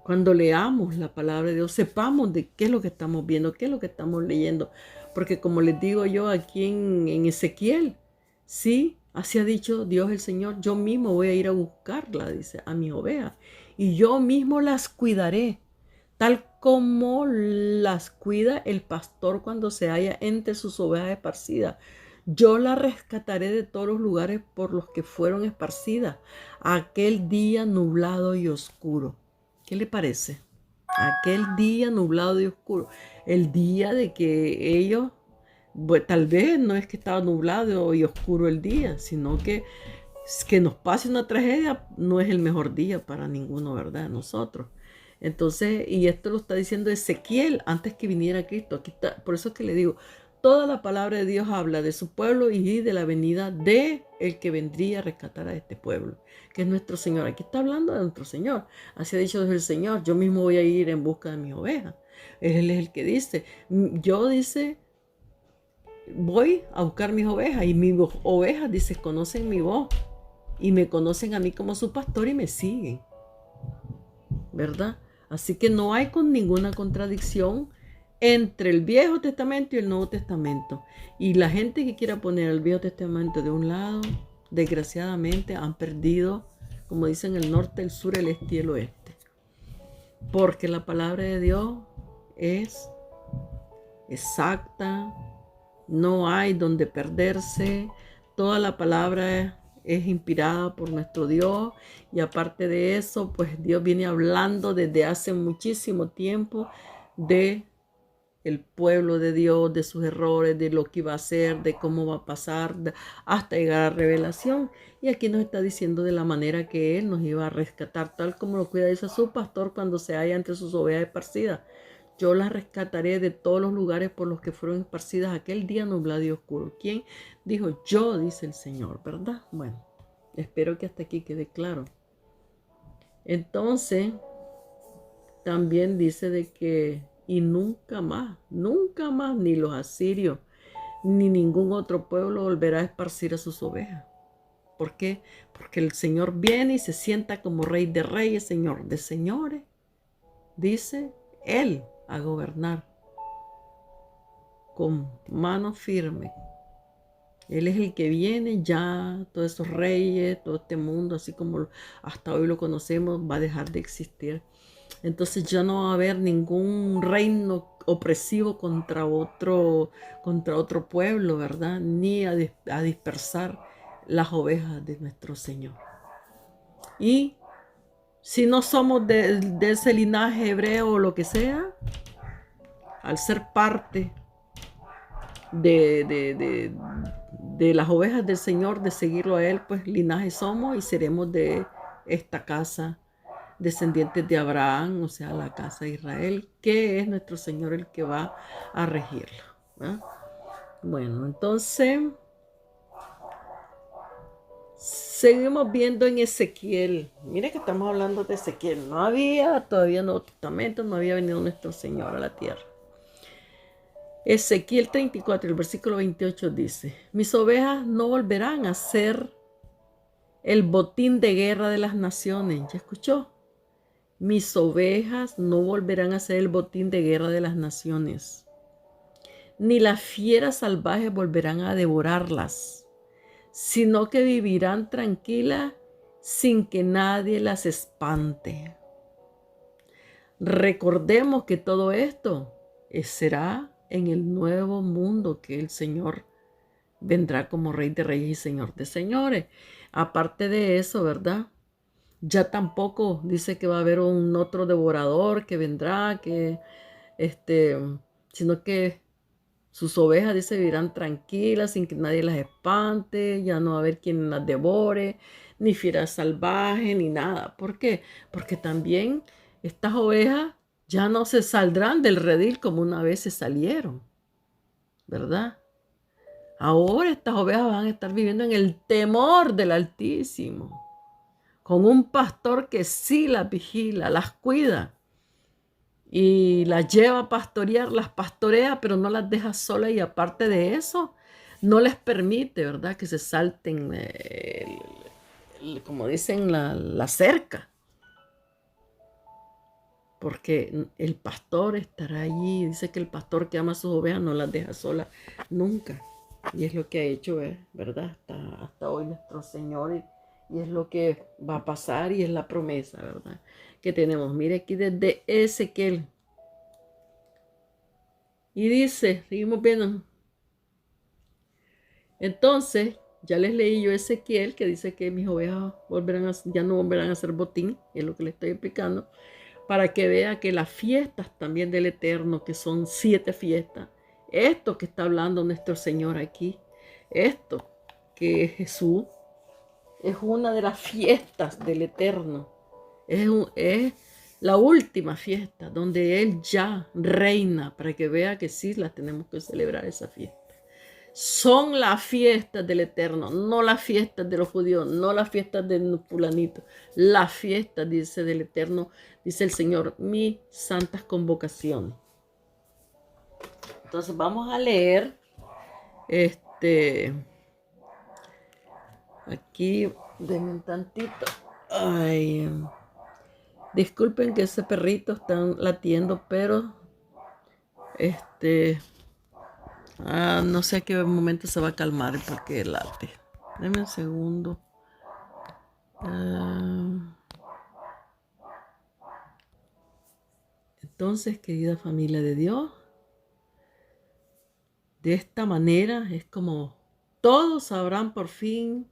cuando leamos la palabra de Dios, sepamos de qué es lo que estamos viendo, qué es lo que estamos leyendo. Porque como les digo yo aquí en Ezequiel, sí, así ha dicho Dios el Señor, yo mismo voy a ir a buscarla, dice, a mis ovejas, y yo mismo las cuidaré, tal como las cuida el pastor cuando se halla entre sus ovejas esparcidas. Yo las rescataré de todos los lugares por los que fueron esparcidas, aquel día nublado y oscuro. ¿Qué le parece? Aquel día nublado y oscuro. El día de que ellos, pues, tal vez no es que estaba nublado y oscuro el día, sino que nos pase una tragedia no es el mejor día para ninguno, ¿verdad? Nosotros. Entonces, y esto lo está diciendo Ezequiel antes que viniera Cristo. Aquí está, por eso es que le digo, toda la palabra de Dios habla de su pueblo y de la venida de el que vendría a rescatar a este pueblo, que es nuestro Señor. Aquí está hablando de nuestro Señor. Así ha dicho el Señor, yo mismo voy a ir en busca de mis ovejas. Él es el que dice, yo dice, voy a buscar mis ovejas, y mis ovejas, dice, conocen mi voz y me conocen a mí como su pastor y me siguen, ¿verdad? Así que no hay con ninguna contradicción entre el Viejo Testamento y el Nuevo Testamento. Y la gente que quiera poner el Viejo Testamento de un lado, desgraciadamente han perdido, como dicen, el norte, el sur, el este y el oeste. Porque la palabra de Dios es exacta, no hay donde perderse, toda la palabra es inspirada por nuestro Dios, y aparte de eso, pues Dios viene hablando desde hace muchísimo tiempo de el pueblo de Dios, de sus errores, de lo que iba a hacer, de cómo va a pasar, hasta llegar a revelación. Y aquí nos está diciendo de la manera que Él nos iba a rescatar, tal como lo cuida, dice su pastor cuando se halla entre sus ovejas esparcidas. Yo las rescataré de todos los lugares por los que fueron esparcidas aquel día nublado y oscuro. ¿Quién dijo? Yo, dice el Señor, ¿verdad? Bueno, espero que hasta aquí quede claro. Entonces, también dice de que, y nunca más, ni los asirios, ni ningún otro pueblo volverá a esparcir a sus ovejas. ¿Por qué? Porque el Señor viene y se sienta como Rey de Reyes, Señor de Señores. Dice Él a gobernar con mano firme. Él es el que viene ya, todos esos reyes, todo este mundo, así como hasta hoy lo conocemos, va a dejar de existir. Entonces ya no va a haber ningún reino opresivo contra otro pueblo, ¿verdad? Ni a dispersar las ovejas de nuestro Señor. Y si no somos de ese linaje hebreo o lo que sea, al ser parte de las ovejas del Señor, de seguirlo a Él, pues linaje somos y seremos de esta casa, descendientes de Abraham, o sea, la casa de Israel, que es nuestro Señor el que va a regirlo, ¿verdad? Bueno, entonces seguimos viendo en Ezequiel. Mire que estamos hablando de Ezequiel. No había todavía Nuevo Testamento, no había venido nuestro Señor a la tierra. Ezequiel 34, el versículo 28 dice: mis ovejas no volverán a ser el botín de guerra de las naciones. ¿Ya escuchó? Mis ovejas no volverán a ser el botín de guerra de las naciones, ni las fieras salvajes volverán a devorarlas, sino que vivirán tranquilas sin que nadie las espante. Recordemos que todo esto será en el nuevo mundo que el Señor vendrá como Rey de Reyes y Señor de Señores. Aparte de eso, ¿verdad? Ya tampoco dice que va a haber un otro devorador que vendrá, sino que sus ovejas, dice, vivirán tranquilas sin que nadie las espante, ya no va a haber quien las devore, ni fiera salvaje, ni nada. ¿Por qué? Porque también estas ovejas ya no se saldrán del redil como una vez se salieron, ¿verdad? Ahora estas ovejas van a estar viviendo en el temor del Altísimo, con un pastor que sí las vigila, las cuida y las lleva a pastorear, las pastorea, pero no las deja solas y aparte de eso, no les permite, ¿verdad? Que se salten, como dicen, la cerca, porque el pastor estará allí. Dice que el pastor que ama a sus ovejas no las deja solas nunca. Y es lo que ha hecho, ¿verdad? Hasta hoy nuestro Señor. Y es lo que va a pasar y es la promesa, ¿verdad? Que tenemos. Mire aquí desde Ezequiel. Y dice, seguimos viendo. Entonces, ya les leí yo Ezequiel, que dice que mis ovejas ya no volverán a ser botín, es lo que le estoy explicando, para que vea que las fiestas también del Eterno, que son 7 fiestas, esto que está hablando nuestro Señor aquí, esto que Jesús es una de las fiestas del Eterno, es la última fiesta donde Él ya reina, para que vea que sí las tenemos que celebrar esa fiesta. Son las fiestas del Eterno, no las fiestas de los judíos, no las fiestas de fulanito. Las fiestas, dice, del Eterno, dice el Señor, mis santas convocaciones. Entonces vamos a leer, aquí, denme un tantito. Ay, disculpen que ese perrito está latiendo, pero, no sé a qué momento se va a calmar porque late. Denme un segundo. Entonces, querida familia de Dios, de esta manera es como todos sabrán por fin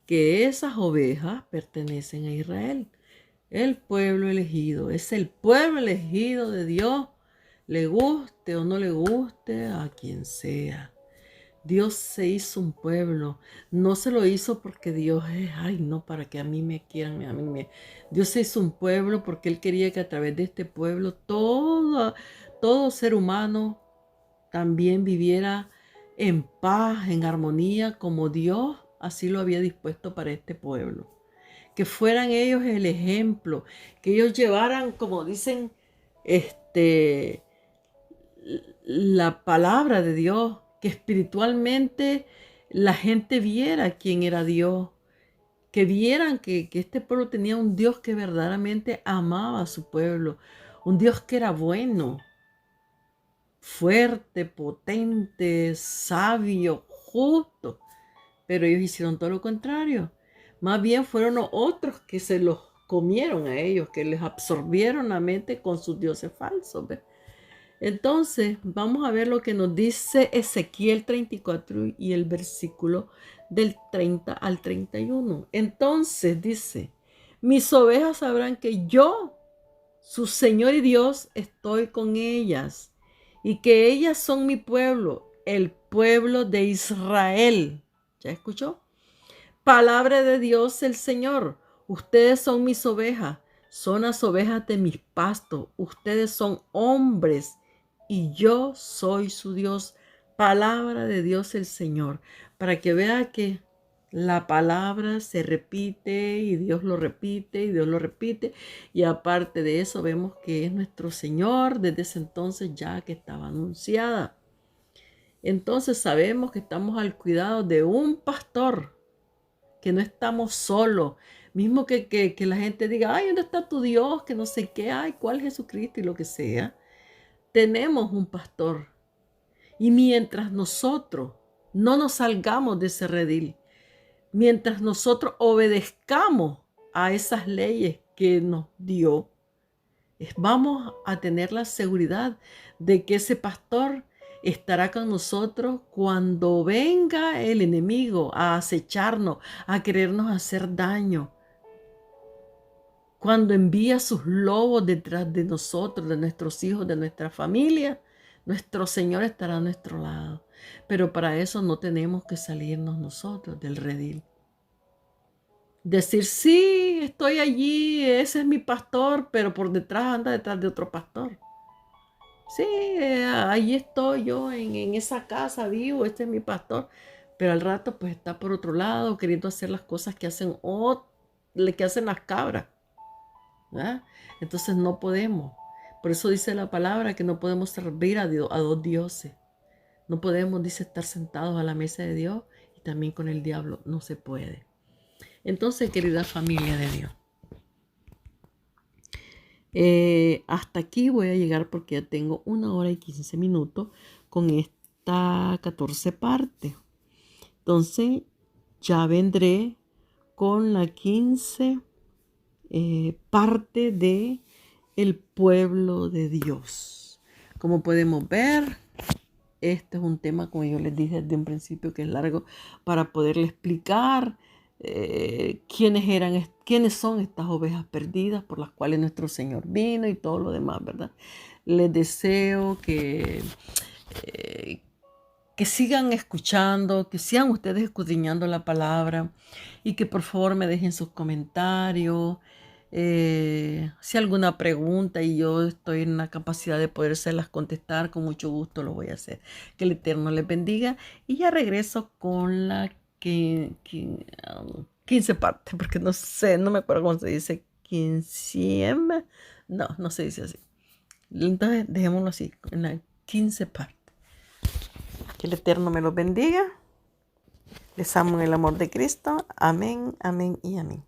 que esas ovejas pertenecen a Israel. El pueblo elegido, es el pueblo elegido de Dios, le guste o no le guste a quien sea. Dios se hizo un pueblo, no se lo hizo porque Dios es, ay no, para que a mí me quieran, Dios se hizo un pueblo porque Él quería que a través de este pueblo todo ser humano también viviera en paz, en armonía, como Dios así lo había dispuesto para este pueblo. Que fueran ellos el ejemplo, que ellos llevaran, como dicen, la palabra de Dios, que espiritualmente la gente viera quién era Dios, que vieran que este pueblo tenía un Dios que verdaderamente amaba a su pueblo, un Dios que era bueno, fuerte, potente, sabio, justo. Pero ellos hicieron todo lo contrario. Más bien fueron otros que se los comieron a ellos, que les absorbieron la mente con sus dioses falsos. ¿Ves? Entonces, vamos a ver lo que nos dice Ezequiel 34 y el versículo del 30 al 31. Entonces dice, mis ovejas sabrán que yo, su Señor y Dios, estoy con ellas y que ellas son mi pueblo, el pueblo de Israel. ¿Ya escuchó? Palabra de Dios el Señor. Ustedes son mis ovejas, son las ovejas de mis pastos. Ustedes son hombres y yo soy su Dios. Palabra de Dios el Señor. Para que vea que la palabra se repite y Dios lo repite y Dios lo repite. Y aparte de eso vemos que es nuestro Señor desde ese entonces ya que estaba anunciada. Entonces sabemos que estamos al cuidado de un pastor, que no estamos solos. Mismo que la gente diga, ay, ¿dónde está tu Dios? Que no sé qué, ay, ¿cuál es Jesucristo? Y lo que sea. Tenemos un pastor. Y mientras nosotros no nos salgamos de ese redil, mientras nosotros obedezcamos a esas leyes que nos dio, Vamos a tener la seguridad de que ese pastor estará con nosotros cuando venga el enemigo a acecharnos, a querernos hacer daño. Cuando envía sus lobos detrás de nosotros, de nuestros hijos, de nuestra familia, nuestro Señor estará a nuestro lado. Pero para eso no tenemos que salirnos nosotros del redil. Decir, sí, estoy allí, ese es mi pastor, pero por detrás anda detrás de otro pastor. Sí, allí estoy yo en esa casa vivo, este es mi pastor. Pero al rato pues está por otro lado queriendo hacer las cosas que hacen las cabras. ¿Verdad? Entonces no podemos. Por eso dice la palabra que no podemos servir a dos dioses. No podemos, dice, estar sentados a la mesa de Dios y también con el diablo. No se puede. Entonces, querida familia de Dios, hasta aquí voy a llegar porque ya tengo 1 hora y 15 minutos con esta 14 parte. Entonces, ya vendré con la 15 parte de el pueblo de Dios. Como podemos ver, este es un tema, como yo les dije desde un principio, que es largo para poderle explicar quiénes son estas ovejas perdidas por las cuales nuestro Señor vino y todo lo demás, ¿verdad? Les deseo que sigan escuchando, que sigan ustedes escudriñando la palabra y que por favor me dejen sus comentarios. Si alguna pregunta y yo estoy en la capacidad de podérselas contestar, con mucho gusto lo voy a hacer. Que el Eterno les bendiga y ya regreso con la 15 parte, porque no sé, no me acuerdo cómo se dice, 15, no se dice así. Entonces dejémoslo así, en la 15 parte. Que el Eterno me los bendiga. Les amo en el amor de Cristo. Amén, amén y amén.